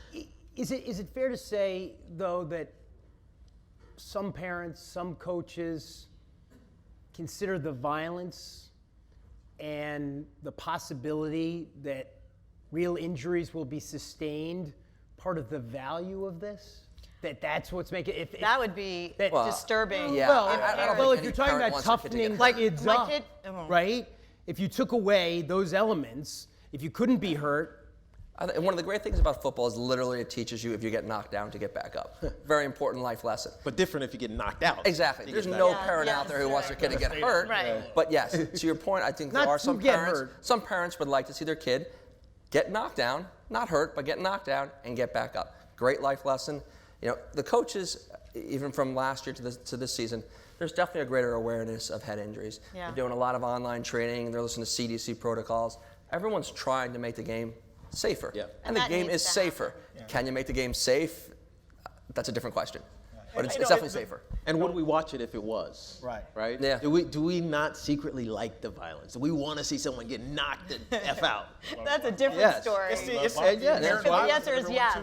Is it fair to say though that some parents, some coaches consider the violence and the possibility that real injuries will be sustained part of the value of this? That's what's making it. That would be disturbing. Yeah. Well, if you're talking about toughening kids up, oh. right? If you took away those elements, if you couldn't be hurt. And one of the great things about football is literally it teaches you if you get knocked down to get back up. Very important life lesson. But different if you get knocked out. Exactly. There's no parent out there who wants their kid to get hurt. Right. But yes, to your point, I think there are some parents. Some parents would like to see their kid get knocked down, not hurt, but get knocked down and get back up. Great life lesson. The coaches, even from last year to this season, there's definitely a greater awareness of head injuries. Yeah. They're doing a lot of online training. They're listening to CDC protocols. Everyone's trying to make the game safer. Yeah. And the game is safer. Yeah. Can you make the game safe? That's a different question. But it's definitely safer. And would we watch it if it was? Right. Right? Yeah. Do we not secretly like the violence? Do we want to see someone get knocked the F out? That's a different story. Yes. The answer is yes.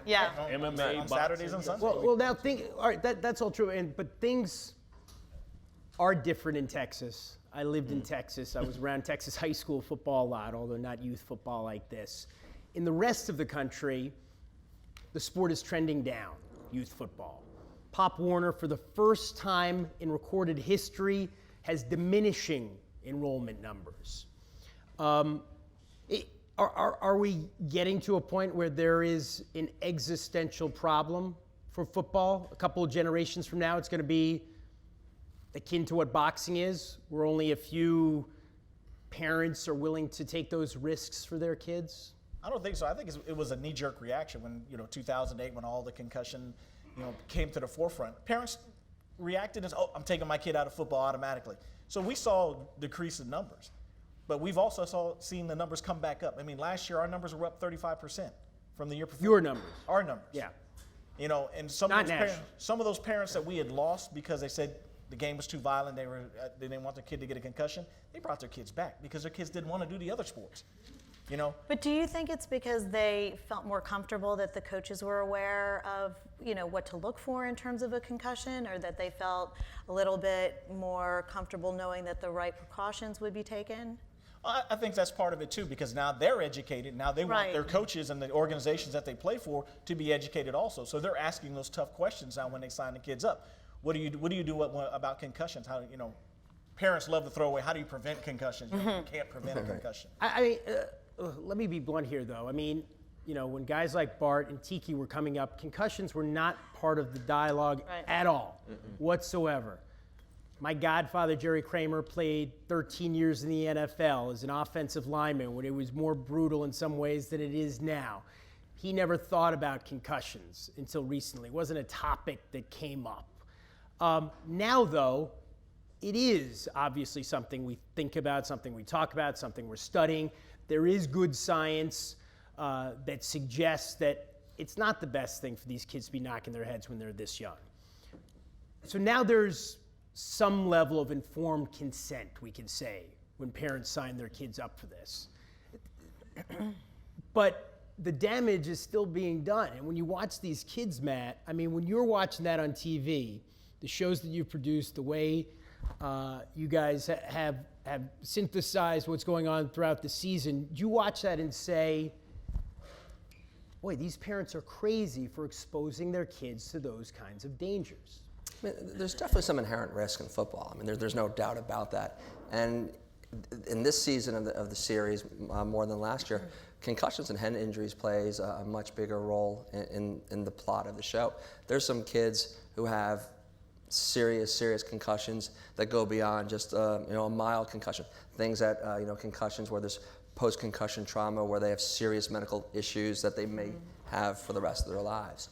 Yeah. MMA on Saturdays and Sundays. Well, now all right, that's all true, but things are different in Texas. I lived in Texas. I was around Texas high school football a lot, although not youth football like this. In the rest of the country, the sport is trending down, youth football. Pop Warner, for the first time in recorded history, has diminishing enrollment numbers. Are we getting to a point where there is an existential problem for football? A couple of generations from now, it's going to be akin to what boxing is, where only a few parents are willing to take those risks for their kids? I don't think so. I think it was a knee-jerk reaction when 2008, when all the concussion came to the forefront. Parents reacted as, I'm taking my kid out of football automatically. So we saw a decrease in numbers, but we've also seen the numbers come back up. I mean, last year our numbers were up 35% from the year before. Your numbers. Our numbers. Yeah. And some of those parents that we had lost because they said, the game was too violent, they didn't want their kid to get a concussion, they brought their kids back because their kids didn't want to do the other sports. You know? But do you think it's because they felt more comfortable that the coaches were aware of, what to look for in terms of a concussion, or that they felt a little bit more comfortable knowing that the right precautions would be taken? I think that's part of it too, because now they're educated. Now they want their coaches and the organizations that they play for to be educated also. So they're asking those tough questions now when they sign the kids up. What do you do about concussions? How parents love to throw away. How do you prevent concussions? You can't prevent a concussion. Let me be blunt here, though. I mean, when guys like Bart and Tiki were coming up, concussions were not part of the dialogue at all, whatsoever. My godfather, Jerry Kramer, played 13 years in the NFL as an offensive lineman when it was more brutal in some ways than it is now. He never thought about concussions until recently. It wasn't a topic that came up. Now, though, it is obviously something we think about, something we talk about, something we're studying. There is good science that suggests that it's not the best thing for these kids to be knocking their heads when they're this young. So now there's some level of informed consent, we can say, when parents sign their kids up for this. But the damage is still being done. And when you watch these kids, Matt, I mean, when you're watching that on TV, the shows that you've produced, the way you guys have synthesized what's going on throughout the season, you watch that and say, boy, these parents are crazy for exposing their kids to those kinds of dangers. I mean, there's definitely some inherent risk in football. I mean, there's no doubt about that. And in this season of the series, more than last year, concussions and head injuries plays a much bigger role in the plot of the show. There's some kids who have serious concussions that go beyond just a mild concussion. Things that concussions where there's post-concussion trauma, where they have serious medical issues that they may have for the rest of their lives.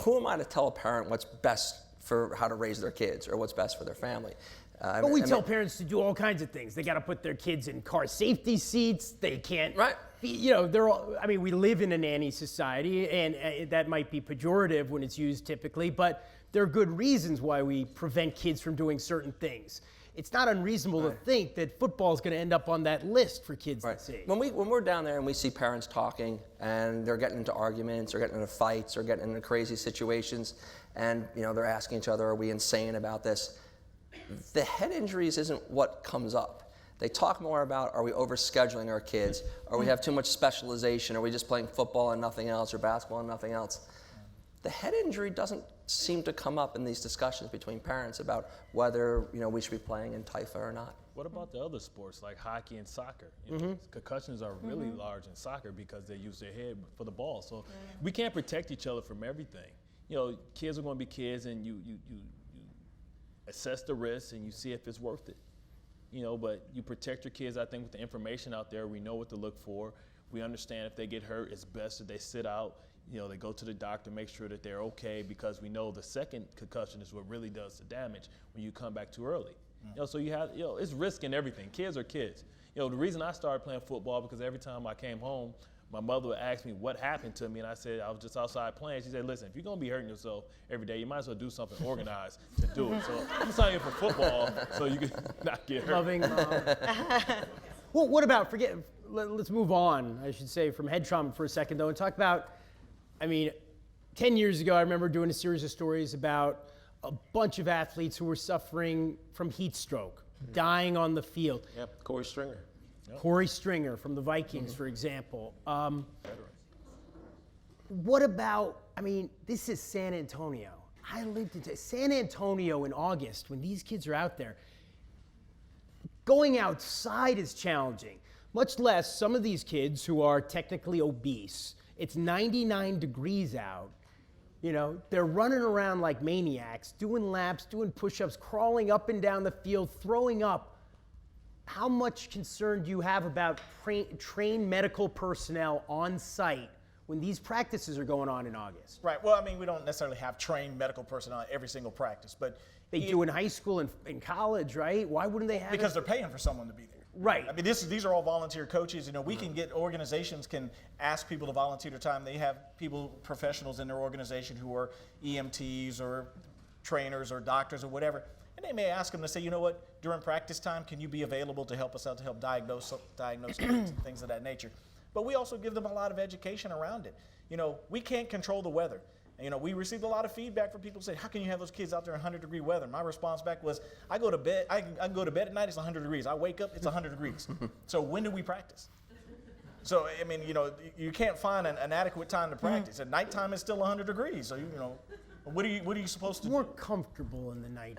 Who am I to tell a parent what's best for how to raise their kids or what's best for their family? But we tell parents to do all kinds of things. They got to put their kids in car safety seats. They can't. Right. They're all. I mean, we live in a nanny society, and that might be pejorative when it's used typically, but there are good reasons why we prevent kids from doing certain things. It's not unreasonable to think that football is going to end up on that list for kids to see. When we're down there and we see parents talking and they're getting into arguments or getting into fights or getting into crazy situations, and they're asking each other, "Are we insane about this?" The head injuries isn't what comes up. They talk more about, are we overscheduling our kids? Or we have too much specialization? Are we just playing football and nothing else, or basketball and nothing else? The head injury doesn't seem to come up in these discussions between parents about whether we should be playing in TIFA or not. What about the other sports like hockey and soccer? Concussions are really large in soccer because they use their head for the ball. So we can't protect each other from everything. Kids are going to be kids, and you assess the risk and you see if it's worth it. But you protect your kids, I think, with the information out there. We know what to look for. We understand if they get hurt, it's best that they sit out. They go to the doctor, make sure that they're okay, because we know the second concussion is what really does the damage when you come back too early. So you have, it's risk in everything. Kids are kids. The reason I started playing football, because every time I came home, my mother would ask me what happened to me, and I said I was just outside playing. She said, "Listen, if you're gonna be hurting yourself every day, you might as well do something organized to do it." So I'm signing you for football so you can not get hurt. Loving mom. Well, what about let's move on, I should say, from head trauma for a second, though, and talk about, 10 years ago, I remember doing a series of stories about a bunch of athletes who were suffering from heat stroke, dying on the field. Yep, Corey Stringer. Corey Stringer from the Vikings, for example. What about, this is San Antonio. I lived in San Antonio in August when these kids are out there. Going outside is challenging, much less some of these kids who are technically obese. It's 99 degrees out. They're running around like maniacs, doing laps, doing push-ups, crawling up and down the field, throwing up. How much concern do you have about trained medical personnel on site when these practices are going on in August? Right. Well, we don't necessarily have trained medical personnel at every single practice, but they do in high school and in college, right? Why wouldn't they have because they're paying for someone to be there. Right. These are all volunteer coaches. We can get organizations can ask people to volunteer their time. They have professionals in their organization who are EMTs or trainers or doctors or whatever, and they may ask them to say, you know what, during practice time, can you be available to help us out to help diagnose things and things of that nature. But we also give them a lot of education around it. You know, we can't control the weather. You know, we received a lot of feedback from people saying, how can you have those kids out there in 100-degree weather? My response back was, I go to bed, I can go to bed at night, it's 100 degrees. I wake up, it's 100 degrees. So when do we practice? So, I mean, you know, you can't find an adequate time to practice. At nighttime, it's still 100 degrees. So, you know, what are you supposed to More do? comfortable in the night.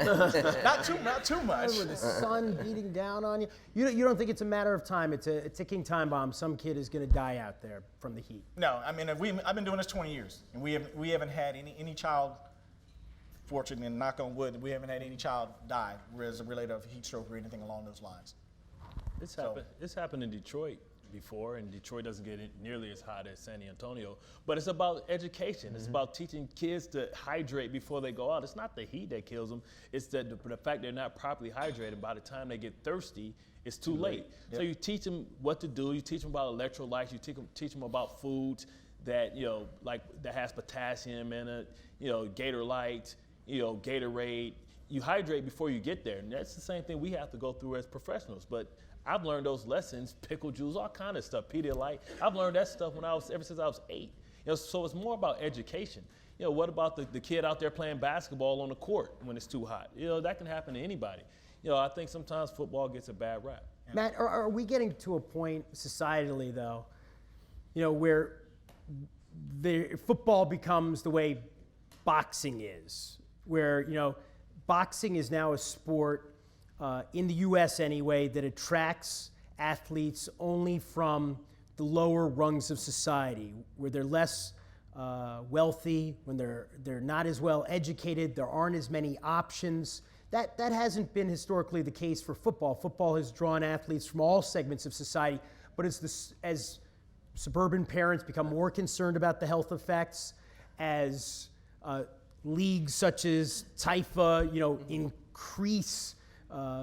Not too much. With the sun beating down on you. You don't think it's a matter of time. It's a ticking time bomb. Some kid is going to die out there from the heat. No, I mean, I've been doing this 20 years, and we haven't had any child, fortunately, and knock on wood, we haven't had any child die as a related of heat stroke or anything along those lines. It's happened in Detroit before, and Detroit doesn't get it nearly as hot as San Antonio. But it's about education. It's about teaching kids to hydrate before they go out. It's not the heat that kills them. It's the fact they're not properly hydrated. By the time they get thirsty, it's too late. Yep. So you teach them what to do. You teach them about electrolytes. You teach them about foods that, you know, like that has potassium in it, you know, Gatorlight, you know, Gatorade. You hydrate before you get there. And that's the same thing we have to go through as professionals. But I've learned those lessons, pickle juice, all kind of stuff, Pedialyte. I've learned that stuff ever since I was 8. You know, so it's more about education. You know, what about the kid out there playing basketball on the court when it's too hot? You know, that can happen to anybody. You know, I think sometimes football gets a bad rap. Matt, are we getting to a point societally, though, you know, where the football becomes the way boxing is, where, you know, boxing is now a sport in the U.S. anyway, that attracts athletes only from the lower rungs of society, where they're less wealthy, when they're not as well educated, there aren't as many options. That hasn't been historically the case for football. Football has drawn athletes from all segments of society, but as suburban parents become more concerned about the health effects, as leagues such as TIFA, you know, increase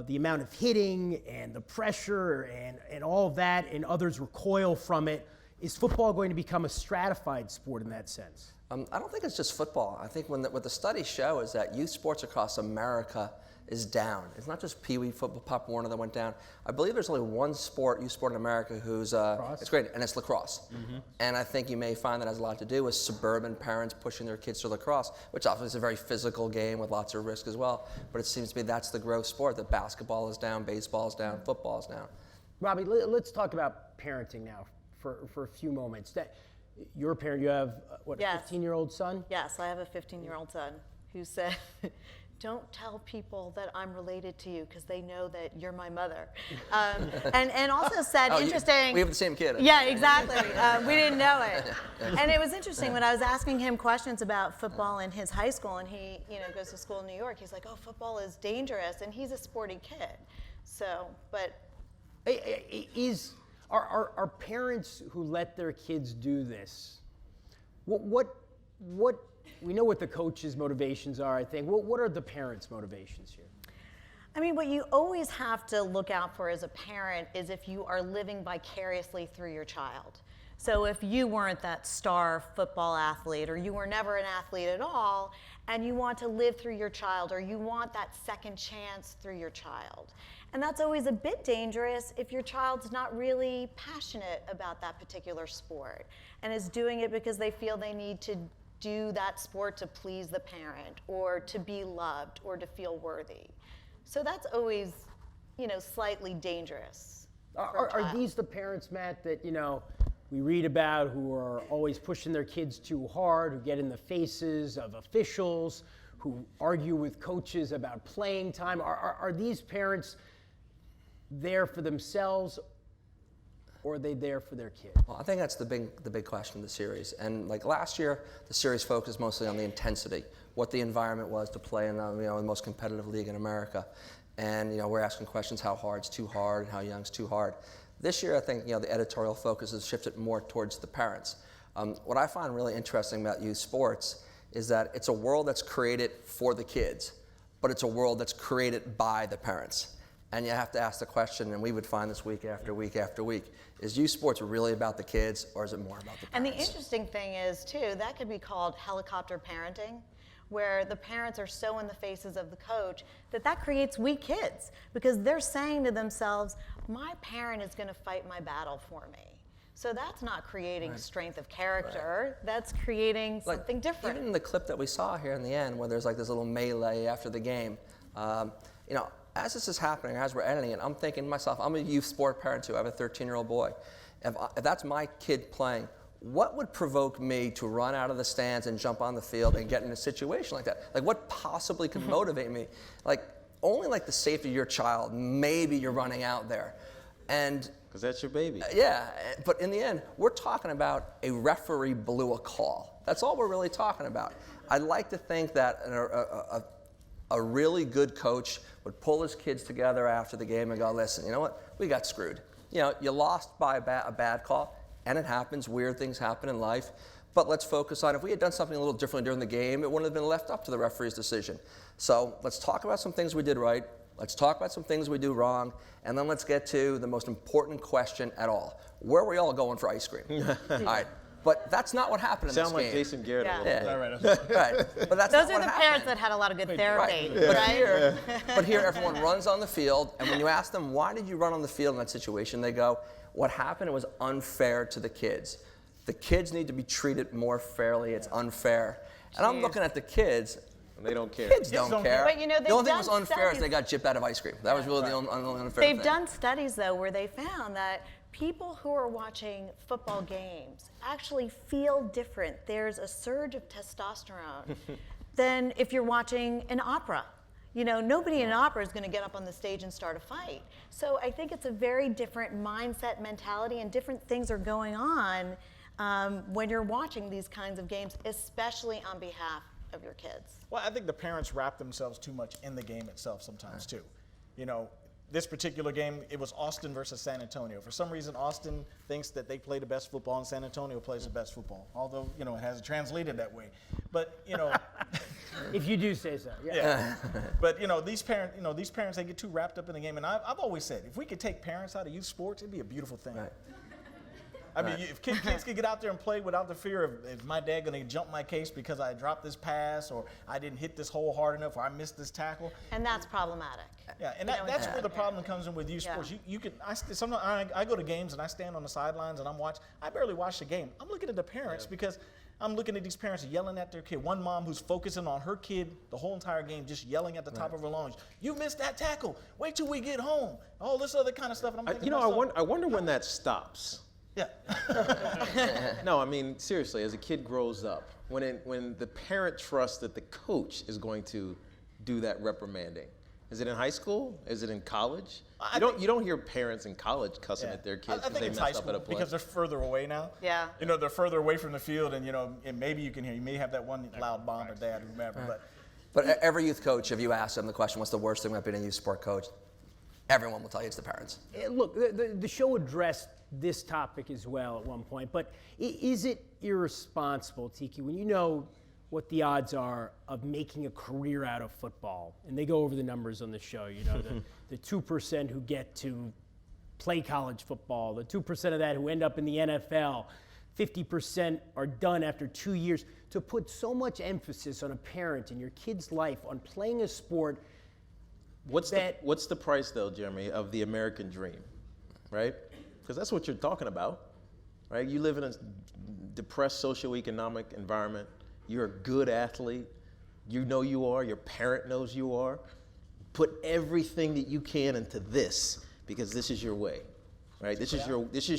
the amount of hitting and the pressure and all of that, and others recoil from it. Is football going to become a stratified sport in that sense? I don't think it's just football. I think what the studies show is that youth sports across America is down. It's not just Pee Wee football, Pop Warner that went down. I believe there's only one youth sport in America who's it's great, and it's lacrosse. Mm-hmm. And I think you may find that has a lot to do with suburban parents pushing their kids to lacrosse, which obviously is a very physical game with lots of risk as well. But it seems to me that's the growth sport. That basketball is down, baseball is down, football is down. Robbie, let's talk about parenting now for a few moments. You're a parent. You have what, Yes. a 15-year-old son? Yes, I have a 15-year-old son who said, don't tell people that I'm related to you because they know that you're my mother. And also said, interesting. We have the same kid. Yeah, exactly. We didn't know it. And it was interesting when I was asking him questions about football in his high school, and he, you know, goes to school in New York. He's like, oh, football is dangerous, and he's a sporty kid. So, but Are parents who let their kids do this, what we know what the coach's motivations are, I think. What are the parents' motivations here? I mean, what you always have to look out for as a parent is if you are living vicariously through your child. So if you weren't that star football athlete, or you were never an athlete at all, and you want to live through your child, or you want that second chance through your child. And that's always a bit dangerous if your child's not really passionate about that particular sport and is doing it because they feel they need to do that sport to please the parent or to be loved or to feel worthy. So that's always, you know, slightly dangerous. Are these the parents, Matt, that, you know, we read about, who are always pushing their kids too hard, who get in the faces of officials, who argue with coaches about playing time? Are these parents there for themselves, or are they there for their kid? Well, I think that's the big question of the series. And like last year, the series focused mostly on the intensity, what the environment was to play in the most competitive league in America. And we're asking questions: how hard's too hard, and how young's too hard. This year, I think the editorial focus has shifted more towards the parents. What I find really interesting about youth sports is that it's a world that's created for the kids, but it's a world that's created by the parents. And you have to ask the question, and we would find this week after week after week: is youth sports really about the kids, or is it more about the parents? And the interesting thing is, too, that could be called helicopter parenting, where the parents are so in the faces of the coach that creates weak kids because they're saying to themselves, my parent is going to fight my battle for me. So that's not creating strength of character. Right. That's creating something different. Even in the clip that we saw here in the end, where there's like this little melee after the game, you know, as this is happening, as we're editing it, I'm thinking to myself, I'm a youth sport parent too. I have a 13-year-old boy. If that's my kid playing, what would provoke me to run out of the stands and jump on the field and get in a situation like that? Like, what possibly could motivate me? Like, only like the safety of your child, maybe you're running out there. And because that's your baby. Yeah, but in the end, we're talking about a referee blew a call. That's all we're really talking about. I'd like to think that a really good coach would pull his kids together after the game and go, listen, you know what? We got screwed. You know, you lost by a bad call, and it happens. Weird things happen in life. But let's focus on, if we had done something a little differently during the game, it wouldn't have been left up to the referee's decision. So let's talk about some things we did right. Let's talk about some things we do wrong, and then let's get to the most important question at all. Where are we all going for ice cream? All right, but that's not what happened in this game. Sound like Jason Garrett a little bit. Right, but that's Those not are what the happened. parents that had a lot of good therapy, Right. But here, everyone runs on the field, and when you ask them, why did you run on the field in that situation, they go, what happened was unfair to the kids. The kids need to be treated more fairly. It's unfair. And I'm looking at the kids. And they don't care. Kids don't care. But you know, the only thing that they've was done unfair is studies. they got gypped out of ice cream. That was really the only unfair thing. They've done studies, though, where they found that people who are watching football games actually feel different. There's a surge of testosterone than if you're watching an opera. You know, nobody in an opera is going to get up on the stage and start a fight. So I think it's a very different mindset, mentality, and different things are going on when you're watching these kinds of games, especially on behalf of your kids. Well, I think the parents wrap themselves too much in the game itself sometimes too. You know, this particular game, it was Austin versus San Antonio. For some reason, Austin thinks that they play the best football and San Antonio plays the best football, although, you know, it hasn't translated that way. But, you know. If you do say so, yeah. But, you know, these parents, they get too wrapped up in the game. And I've always said, if we could take parents out of youth sports, it'd be a beautiful thing. Right. I mean, if kids could get out there and play without the fear of, is my dad going to jump my case because I dropped this pass, or I didn't hit this hole hard enough, or I missed this tackle. And that's problematic. Yeah, and that's where the problem comes in with youth sports. You can. Sometimes I go to games and I stand on the sidelines and I barely watch the game. I'm looking at the parents because I'm looking at these parents yelling at their kid. One mom who's focusing on her kid the whole entire game, just yelling at the top of her lungs. You missed that tackle. Wait till we get home. All this other kind of stuff. And I'm thinking, I wonder when that stops. Yeah. No, I mean, seriously, as a kid grows up, when the parent trusts that the coach is going to do that reprimanding. Is it in high school? Is it in college? You don't hear parents in college cussing at their kids because they messed up at a play. Because they're further away now. Yeah. You know, they're further away from the field, and, you know, and maybe you can hear, you may have that one loud mom or dad or whomever. But every youth coach, if you ask them the question, what's the worst thing about being a youth sport coach? Everyone will tell you it's the parents. Look, the show addressed this topic as well at one point, but is it irresponsible, Tiki, when you know what the odds are of making a career out of football? And they go over the numbers on the show, you know, the 2% who get to play college football, the 2% of that who end up in the NFL, 50% are done after 2 years. To put so much emphasis on a parent in your kid's life on playing a sport. What's the price, though, Jeremy, of the American dream, right? Because that's what you're talking about, right? You live in a depressed socioeconomic environment. You're a good athlete. You know you are. Your parent knows you are. Put everything that you can into this because this is your way, right? This is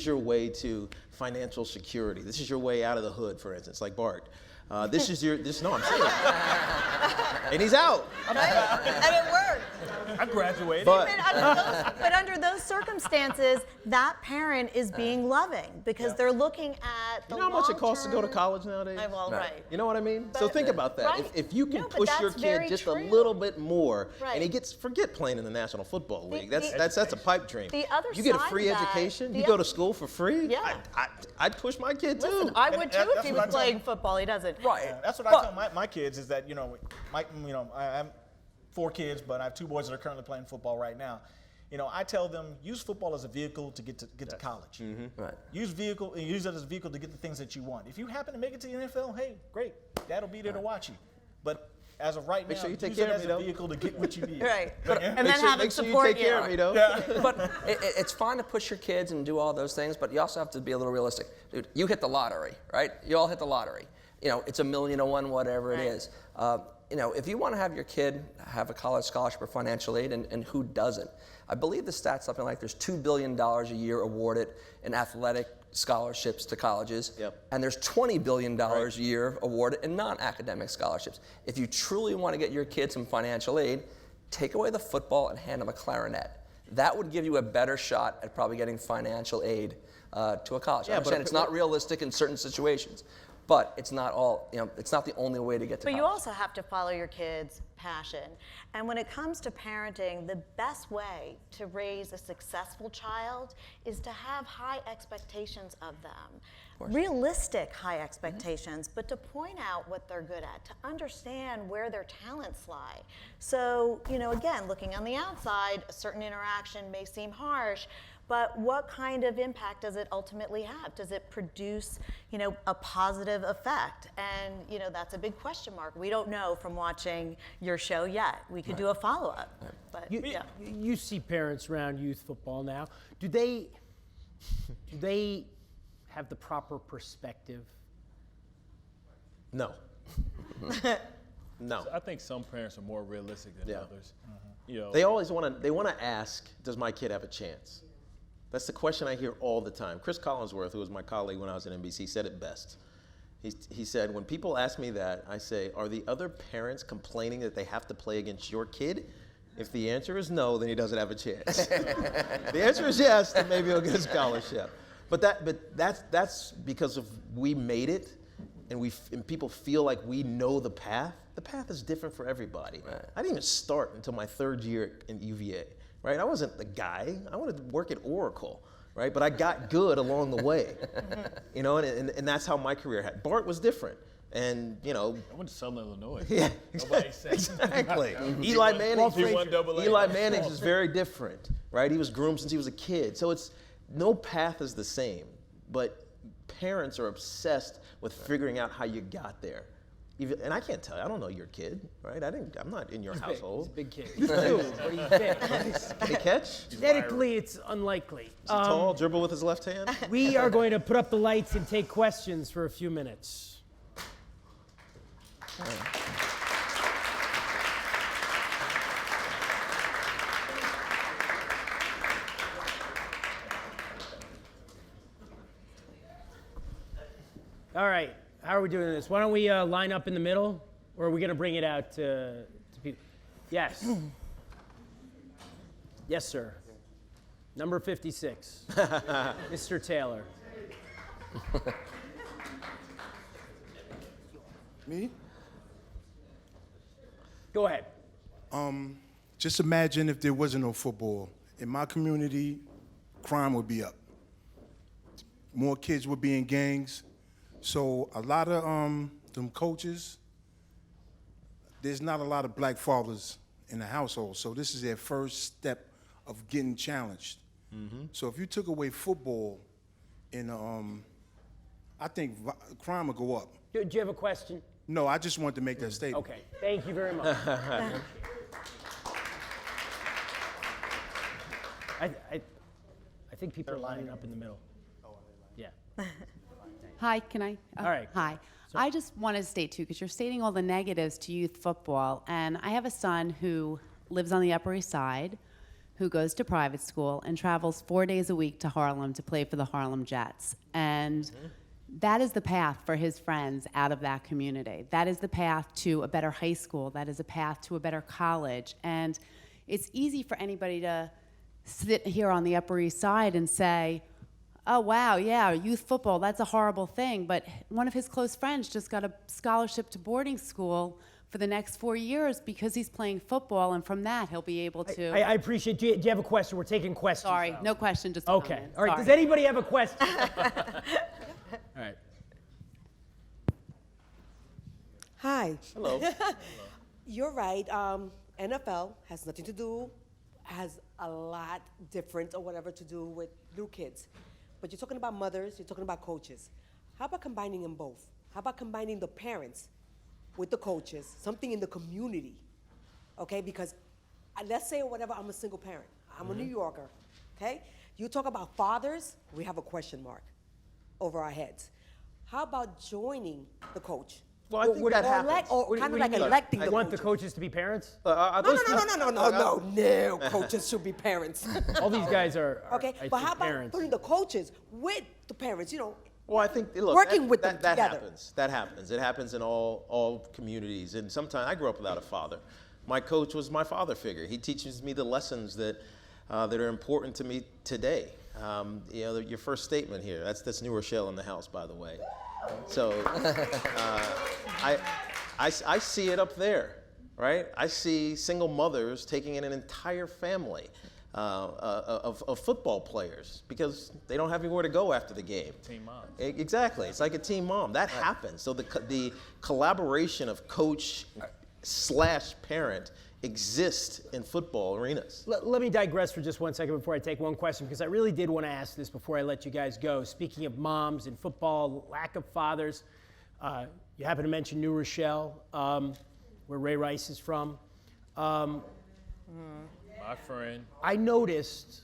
your way to financial security. This is your way out of the hood, for instance, like Bart. No, I'm serious. And he's out. And it worked. I graduated. But under those circumstances, that parent is being loving because they're looking at the you know how much it costs to go to college nowadays? Right. You know what I mean? But, so think about that. right. If you can No, but push your that's kid very just true. a little bit more, Right. and he forget playing in the National Football League. The- That's a pipe dream. the other you get a side free of that- education. the You go other- to school for free. Yeah. I'd push my kid too. Listen, I would too if that's he what was I tell- playing football. He doesn't. Right. That's what I tell my kids is that, you know, I have 4 kids, but I have 2 boys that are currently playing football right now. You know, I tell them use football as a vehicle to get to college. Mm-hmm. Right. Use it as a vehicle to get the things that you want. If you happen to make it to the NFL, hey, great. Dad'll be there to watch you. But as of right Make now, sure you take use care it of as me, a though. vehicle to get what you need. Right. And Make then sure- have make it sure you support take care of me, though. But it's fine to push your kids and do all those things, but you also have to be a little realistic. Dude, you hit the lottery, right? You all hit the lottery. It's $1 million to 1, whatever it is. If you want to have your kid have a college scholarship or financial aid, and who doesn't? I believe the stat's something like there's $2 billion a year awarded in athletic scholarships to colleges, and there's $20 billion a year awarded in non-academic scholarships. If you truly want to get your kids some financial aid, take away the football and hand them a clarinet. That would give you a better shot at probably getting financial aid to a college. I understand it's not realistic in certain situations, but it's not all, it's not the only way to get to college. But you also have to follow your kids' passion. And when it comes to parenting, the best way to raise a successful child is to have high expectations of them. Realistic high expectations, but to point out what they're good at, to understand where their talents lie. So, again, looking on the outside, a certain interaction may seem harsh, but what kind of impact does it ultimately have? Does it produce, a positive effect? And, that's a big question mark. We don't know from watching your show yet. We could do a follow-up. But You see parents around youth football now. Do they have the proper perspective? No. No. So I think some parents are more realistic than others. They always want to ask, does my kid have a chance? That's the question I hear all the time. Chris Collinsworth, who was my colleague when I was at NBC, said it best. He said, when people ask me that, I say, are the other parents complaining that they have to play against your kid? If the answer is no, then he doesn't have a chance. The answer is yes, then maybe he'll get a scholarship. But that's because of we made it, and people feel like we know the path. The path is different for everybody. Right. I didn't even start until my 3rd year in UVA. Right? I wasn't the guy. I wanted to work at Oracle, right? But I got good along the way, and that's how my career had. Bart was different, and I went to Southern Illinois. Yeah, Nobody said exactly. Eli Manning is very different, right? He was groomed since he was a kid, so no path is the same. But parents are obsessed with figuring out how you got there. And I can't tell you, I don't know your kid, right? I'm not in your household. He's a big kid. Dude, what do you think? Can he catch? Genetically, it's unlikely. Is he tall, dribble with his left hand? We are going to put up the lights and take questions for a few minutes. All right. How are we doing this? Why don't we line up in the middle, or are we going to bring it out to people? Yes. Yes, sir. Number 56. Mr. Taylor. Me? Go ahead. Just imagine if there wasn't no football. In my community, crime would be up. More kids would be in gangs. So a lot of them coaches, there's not a lot of black fathers in the household. So this is their first step of getting challenged. Mm-hmm. So if you took away football, I think crime would go up. Do you have a question? No, I just wanted to make that statement. Okay. Thank you very much. I think people are lining up in the middle. Yeah. Hi, can I? All right. Hi. I just wanted to state, too, because you're stating all the negatives to youth football, and I have a son who lives on the Upper East Side, who goes to private school and travels 4 days a week to Harlem to play for the Harlem Jets. And that is the path for his friends out of that community. That is the path to a better high school. That is a path to a better college. And it's easy for anybody to sit here on the Upper East Side and say, oh, wow, yeah, youth football, that's a horrible thing. But one of his close friends just got a scholarship to boarding school for the next 4 years because he's playing football, and from that he'll be able to... I appreciate. Do you have a question? We're taking questions. Sorry, now. no question, just a okay. comment. All right, Sorry. does anybody have a question? All right. Hi. Hello. You're right. NFL has nothing to do, has a lot different or whatever to do with little kids. But you're talking about mothers, you're talking about coaches. How about combining them both? How about combining the parents with the coaches, something in the community, okay? Because let's say or whatever, I'm a single parent. I'm a New Yorker, okay? You talk about fathers, we have a question mark over our heads. How about joining the coach? Well, I think that happens. Or kind of like electing the You want the coaches. coaches to be parents? No, coaches should be parents. All these guys are Okay, I but think, how about parents. putting the coaches with the parents, Well, I think look, working with them that together. happens. That happens. It happens in all communities. And sometimes I grew up without a father. My coach was my father figure. He teaches me the lessons that are important to me today. Your first statement here. That's New Rochelle in the house, by the way. So I see it up there, right? I see single mothers taking in an entire family of football players because they don't have anywhere to go after the game. Team mom. Exactly. It's like a team mom. That happens. So the collaboration of coach / parent exists in football arenas. Let me digress for just 1 second before I take one question, because I really did want to ask this before I let you guys go. Speaking of moms in football, lack of fathers, you happen to mention New Rochelle, where Ray Rice is from. My friend. I noticed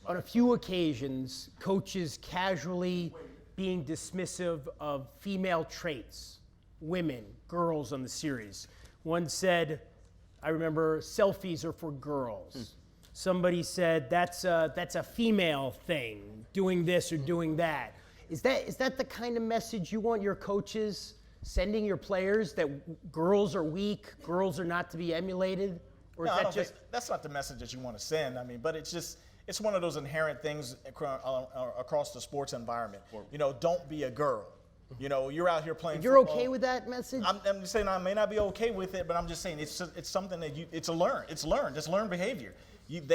on a few occasions coaches casually being dismissive of female traits, women, girls on the series. One said, I remember, selfies are for girls. Somebody said that's a female thing, doing this or doing that. Is that the kind of message you want your coaches sending your players, that girls are weak, girls are not to be emulated? Or No, is that just that's not the message that you want to send. I mean, but it's one of those inherent things across the sports environment. Don't be a girl. You're out here playing you're football. okay with that message? I'm just saying I may not be okay with it, but I'm just saying it's something that it's learned. It's learned behavior.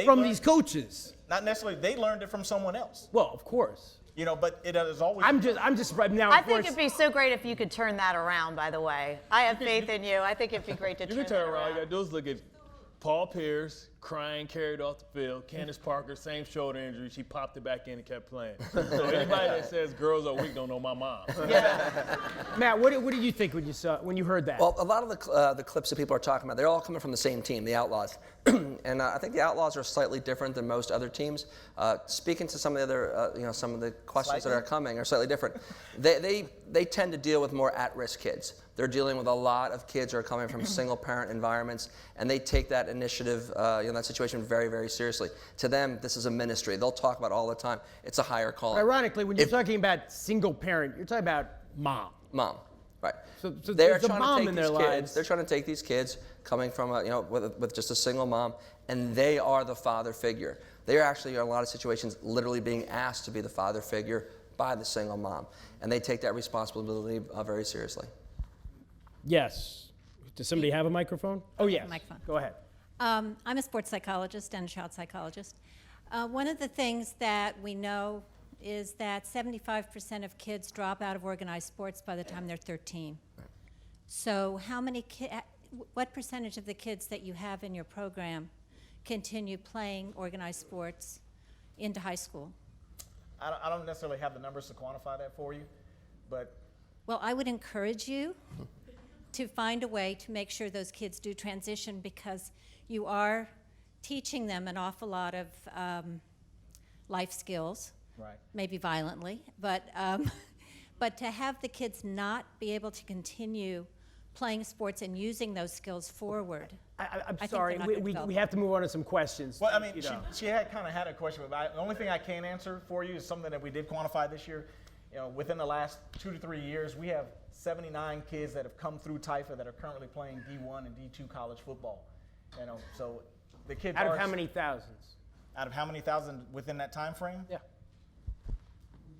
From these coaches? Not necessarily. They learned it from someone else. Well, of course. But it has always. I'm just right now. I think it'd be so great if you could turn that around, by the way. I have faith in you. I think it'd be great to You turn can turn that around. around. You gotta do is look at Paul Pierce crying, carried off the field. Candace Parker, same shoulder injury. She popped it back in and kept playing. So anybody that says girls are weak don't know my mom. Matt, what did you think when you heard that? Well, a lot of the clips that people are talking about, they're all coming from the same team, the Outlaws. And I think the Outlaws are slightly different than most other teams. Speaking to some of the other, some of the questions that are coming are slightly different. They tend to deal with more at-risk kids. They're dealing with a lot of kids who are coming from single-parent environments, and they take that initiative, that situation very, very seriously. To them, this is a ministry. They'll talk about it all the time. It's a higher calling. Ironically, when you're talking about single-parent, you're talking about mom. Mom, right. So they're there's a trying mom to take in these their kids. lives. They're trying to take these kids coming from with just a single mom, and they are the father figure. They are actually, in a lot of situations, literally being asked to be the father figure by the single mom, and they take that responsibility very seriously. Yes. Does somebody have a microphone? Oh, yes. Microphone. Go ahead. I'm a sports psychologist and a child psychologist. One of the things that we know is that 75% of kids drop out of organized sports by the time they're 13. So what percentage of the kids that you have in your program continue playing organized sports into high school? I don't necessarily have the numbers to quantify that for you, but. Well, I would encourage you to find a way to make sure those kids do transition, because you are teaching them an awful lot of life skills, Right. maybe violently, but to have the kids not be able to continue playing sports and using those skills forward. I'm think sorry. they're not gonna We develop. have to move on to some questions. Well, I mean, she had kind of had a question, but the only thing I can answer for you is something that we did quantify this year. Within the last 2 to 3 years, we have 79 kids that have come through TIFA that are currently playing D1 and D2 college football. So the kids Out of how many thousands? Out of how many thousand within that time frame? Yeah.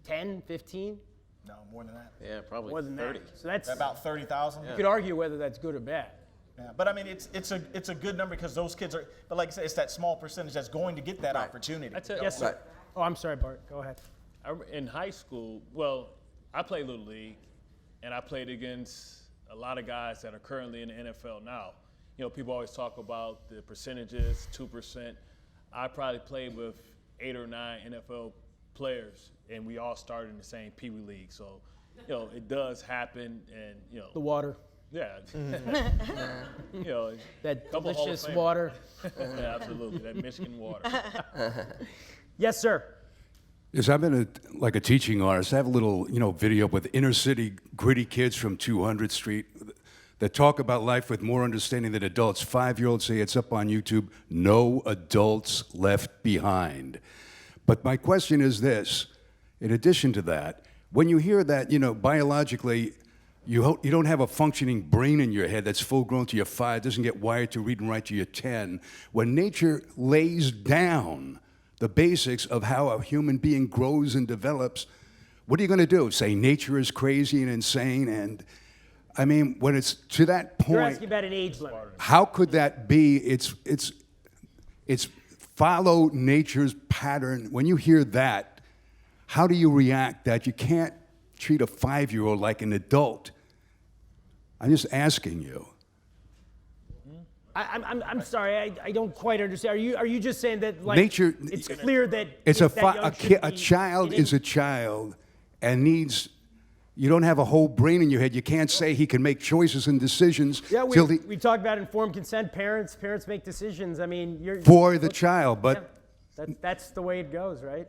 10, 15? No, more than that. Yeah, probably More than 30. that. So that's, About 30,000. you could argue whether that's good or bad. Yeah, but I mean, it's a good number because those kids are. But like I said, it's that small percentage that's going to get that opportunity. I tell you, Yes, sir. Oh, I'm sorry, Bart. Go ahead. In high school, I played Little League, and I played against a lot of guys that are currently in the NFL now. People always talk about the percentages, 2%. I probably played with 8 or 9 NFL players, and we all started in the same Pee Wee League. So, it does happen, and The water. Yeah. You know, That couple Hall of delicious Famers. water. Yeah, absolutely. That Michigan water. Yes, sir. Yes, I've been like a teaching artist. I have a little, video with inner city gritty kids from 200th Street that talk about life with more understanding than adults. 5-year-olds say it's up on YouTube. No adults left behind. But my question is this: in addition to that, when you hear that, biologically, you don't have a functioning brain in your head that's full grown to your 5, doesn't get wired to read and write to your 10. When nature lays down the basics of how a human being grows and develops, what are you going to do? Say nature is crazy and insane? And I mean, when it's to that point, You're asking about an age limit. how could that be? It's follow nature's pattern. When you hear that, how do you react that you can't treat a 5-year-old like an adult? I'm just asking you. I'm sorry, I don't quite understand. Are you just saying that like Nature- it's clear that It's that young should a be child eating? is a child and needs. You don't have a whole brain in your head. You can't say he can make choices and decisions Yeah, till we talked about informed consent. Parents make decisions. I mean, you're for the child. But that's the way it goes, right?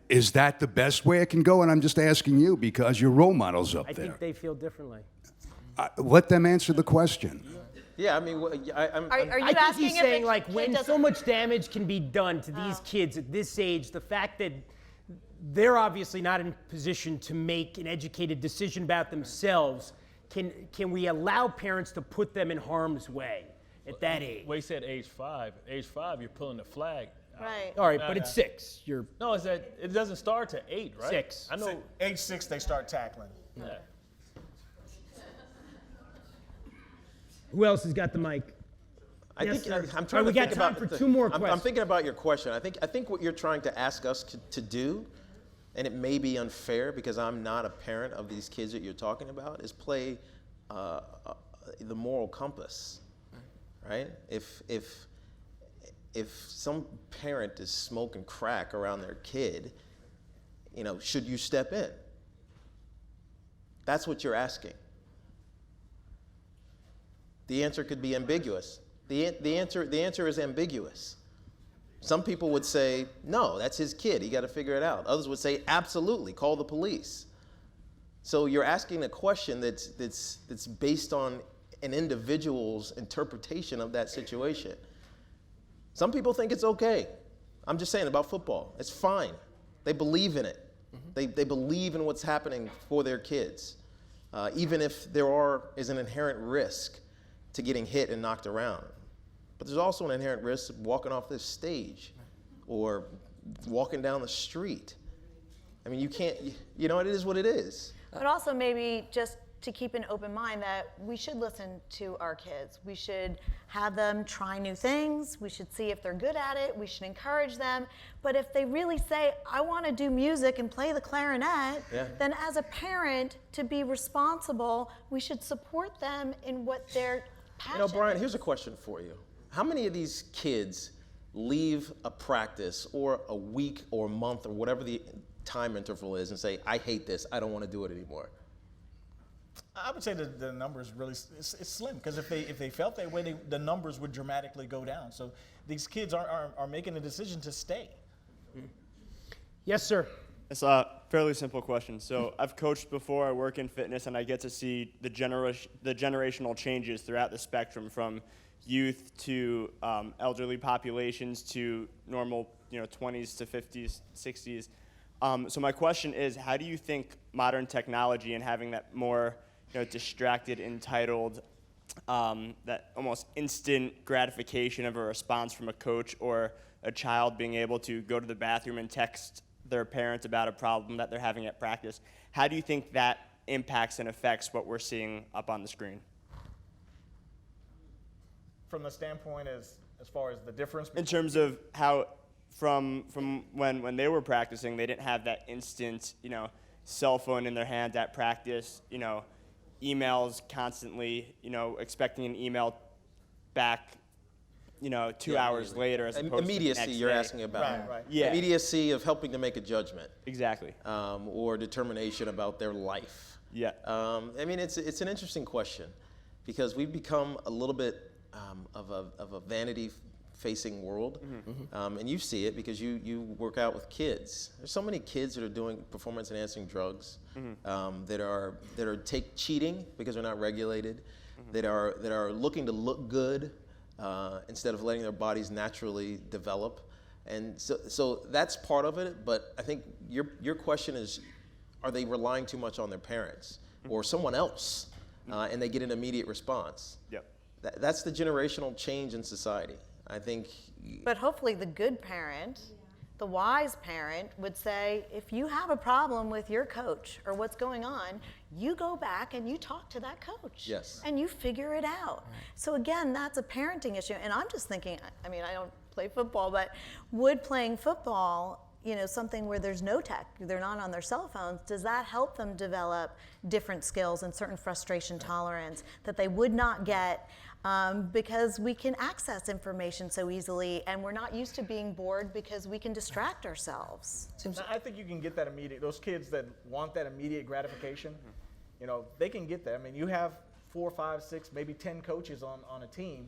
is that the best way it can go? And I'm just asking you because your role model's up I there. think they feel differently. Let them answer the question. Yeah, I mean, I'm Are you I think asking he's if saying a like kid when so doesn't- much damage can be done to these kids at this age, the fact that they're obviously not in position to make an educated decision about themselves, can we allow parents to put them in harm's way at that age? Well, he said age 5. Age 5, you're pulling the flag. Right. All right, but it's 6. You're No, it's that it doesn't start to 8, right? 6. I know. Age 6, they start tackling. Yeah. Who else has got the mic? I Yes, think sir. I'm All trying right, to we got think time about for 2 more questions. I'm thinking about your question. I think what you're trying to ask us to do, and it may be unfair because I'm not a parent of these kids that you're talking about, is play the moral compass, right? If some parent is smoking crack around their kid, should you step in? That's what you're asking. The answer could be ambiguous. The answer is ambiguous. Some people would say, no, that's his kid. He got to figure it out. Others would say, absolutely, call the police. So you're asking a question that's based on an individual's interpretation of that situation. Some people think it's okay. I'm just saying about football. It's fine. They believe in it. Mm-hmm. They believe in what's happening for their kids, even if there is an inherent risk to getting hit and knocked around. But there's also an inherent risk of walking off this stage or walking down the street. I mean, you can't, it is what it is. But also maybe just to keep an open mind that we should listen to our kids. We should have them try new things. We should see if they're good at it. We should encourage them. But if they really say, I want to do music and play the clarinet, then as a parent, to be responsible, we should support them in what they're passionate. Brian, here's a question for you. How many of these kids leave a practice or a week or a month or whatever the time interval is and say, I hate this, I don't want to do it anymore? I would say the number is really it's slim because if they felt that way, the numbers would dramatically go down. So these kids are making a decision to stay. Yes, sir. It's a fairly simple question. So I've coached before, I work in fitness, and I get to see the generational changes throughout the spectrum from youth to elderly populations to normal 20s to 50s, 60s. So my question is, how do you think modern technology and having that more distracted, entitled, that almost instant gratification of a response from a coach or a child being able to go to the bathroom and text their parents about a problem that they're having at practice, how do you think that impacts and affects what we're seeing up on the screen? From the standpoint as far as the difference In terms of how from when they were practicing, they didn't have that instant, cell phone in their hand at practice, emails constantly, expecting an email back, 2 hours later as opposed immediacy to the next you're day. asking about. Right. Yeah. Immediacy of helping to make a judgment. Exactly. Or determination about their life. Yeah. I mean, it's an interesting question. because we've become a little bit of a vanity-facing world, and you see it because you work out with kids. There's so many kids that are doing performance-enhancing drugs that are cheating because they're not regulated, that are looking to look good instead of letting their bodies naturally develop. And so that's part of it, but I think your question is, are they relying too much on their parents or someone else, and they get an immediate response? Yep. That's the generational change in society, I think. But hopefully the good parent, the wise parent would say, if you have a problem with your coach or what's going on, you go back and you talk to that coach. Yes. And you figure it out. So again, that's a parenting issue. And I'm just thinking, I mean, I don't play football, but would playing football, you know, something where there's no tech, they're not on their cell phones, does that help them develop different skills and certain frustration tolerance that they would not get because we can access information so easily and we're not used to being bored because we can distract ourselves? Now, I think you can get that immediate, those kids that want that immediate gratification, you know, they can get that. I mean, you have 4, 5, 6, maybe 10 coaches on a team,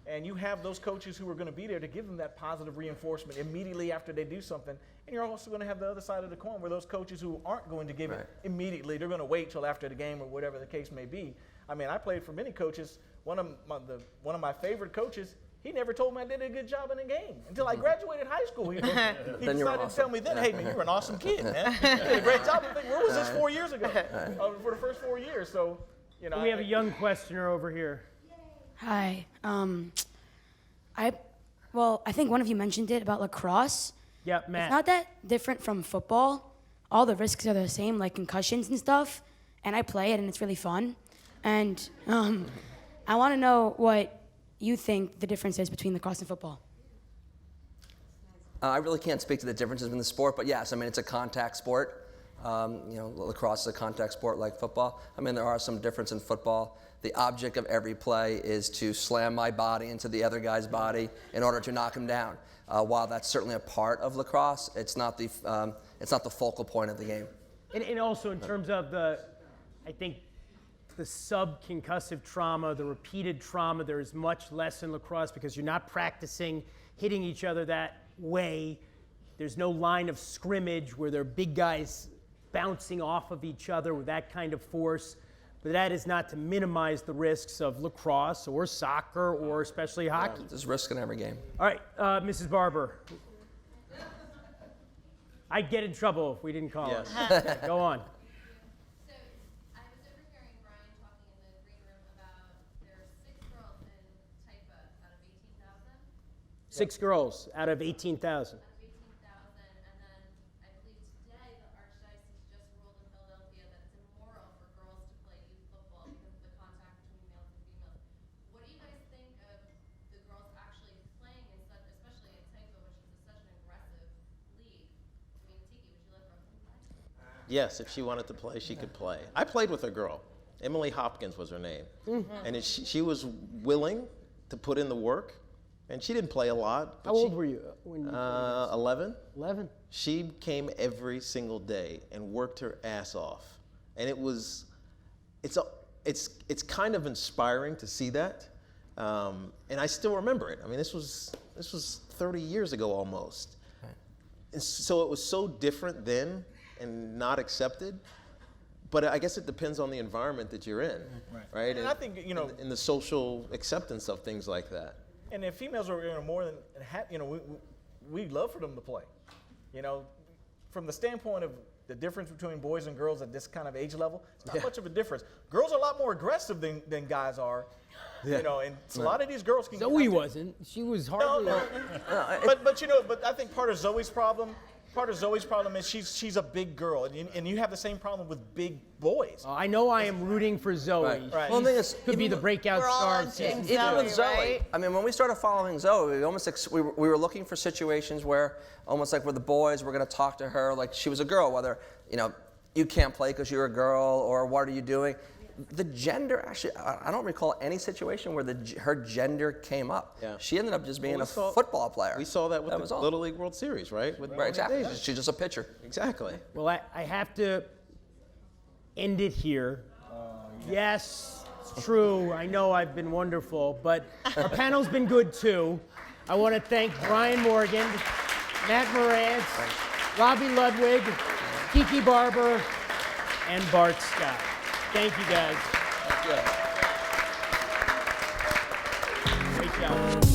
and you have those coaches who are going to be there to give them that positive reinforcement immediately after they do something. And you're also going to have the other side of the coin where those coaches who aren't going to give it immediately, they're going to wait till after the game or whatever the case may be. I mean, I played for many coaches. One of my favorite coaches, he never told me I did a good job in the game until I graduated high school. He decided to tell me then, hey man, you're an awesome kid, man. You did a great job. I'm thinking, where was this 4 years ago? For the first 4 years, so. You know, we have a young questioner over here. Hi. I think one of you mentioned it about lacrosse. Yeah, Matt. It's not that different from football. All the risks are the same, like concussions and stuff. And I play it, and it's really fun. And I want to know what you think the difference is between lacrosse and football. I really can't speak to the differences in the sport, but yes, I mean, it's a contact sport. You know, lacrosse is a contact sport like football. I mean, there are some difference in football. The object of every play is to slam my body into the other guy's body in order to knock him down. While that's certainly a part of lacrosse, it's not the focal point of the game. And also in terms of I think the subconcussive trauma, the repeated trauma, there is much less in lacrosse because you're not practicing hitting each other that way. There's no line of scrimmage where there are big guys bouncing off of each other with that kind of force. But that is not to minimize the risks of lacrosse or soccer or especially hockey. Yeah, there's risk in every game. All right, Mrs. Barber. I'd get in trouble if we didn't call her. Okay, go on. So I was overhearing Brian talking in the green room about there are 6 girls in Taifa out of 18,000. 6 girls out of 18,000. Yes, if she wanted to play, she could play. I played with a girl. Emily Hopkins was her name. And she was willing to put in the work, and she didn't play a lot. How old were you when you 11. 11? She came every single day and worked her ass off. And it's kind of inspiring to see that. And I still remember it. I mean, this was 30 years ago almost. And so it was so different then and not accepted. But I guess it depends on the environment that you're in, right? And I think, you know, in the social acceptance of things like that. And if females are more than we love for them to play. You know, from the standpoint of the difference between boys and girls at this kind of age level, it's not much of a difference. Girls are a lot more aggressive than guys are. You know, and a lot of these girls can. Zoe wasn't. She was hardly. But I think part of Zoe's problem is she's a big girl, and you have the same problem with big boys. I know I am rooting for Zoe. Right. Well, the thing is, could be the breakout star of even season. with Zoe, right? I mean, when we started following Zoe, we were looking for situations where almost like where the boys were going to talk to her like she was a girl, whether you can't play because you're a girl or what are you doing. The gender, actually, I don't recall any situation where her gender came up. Yeah. She ended up just being a football player. We saw that with the Little League World Series, right? Right, exactly. She's just a pitcher. Exactly. Well, I have to end it here. Yes, It's true. I know I've been wonderful, but our panel's been good too. I want to thank Brian Morgan, Matt Maranz, Robi Ludwig, Tiki Barber, and Bart Scott. Thank you, guys. Great job.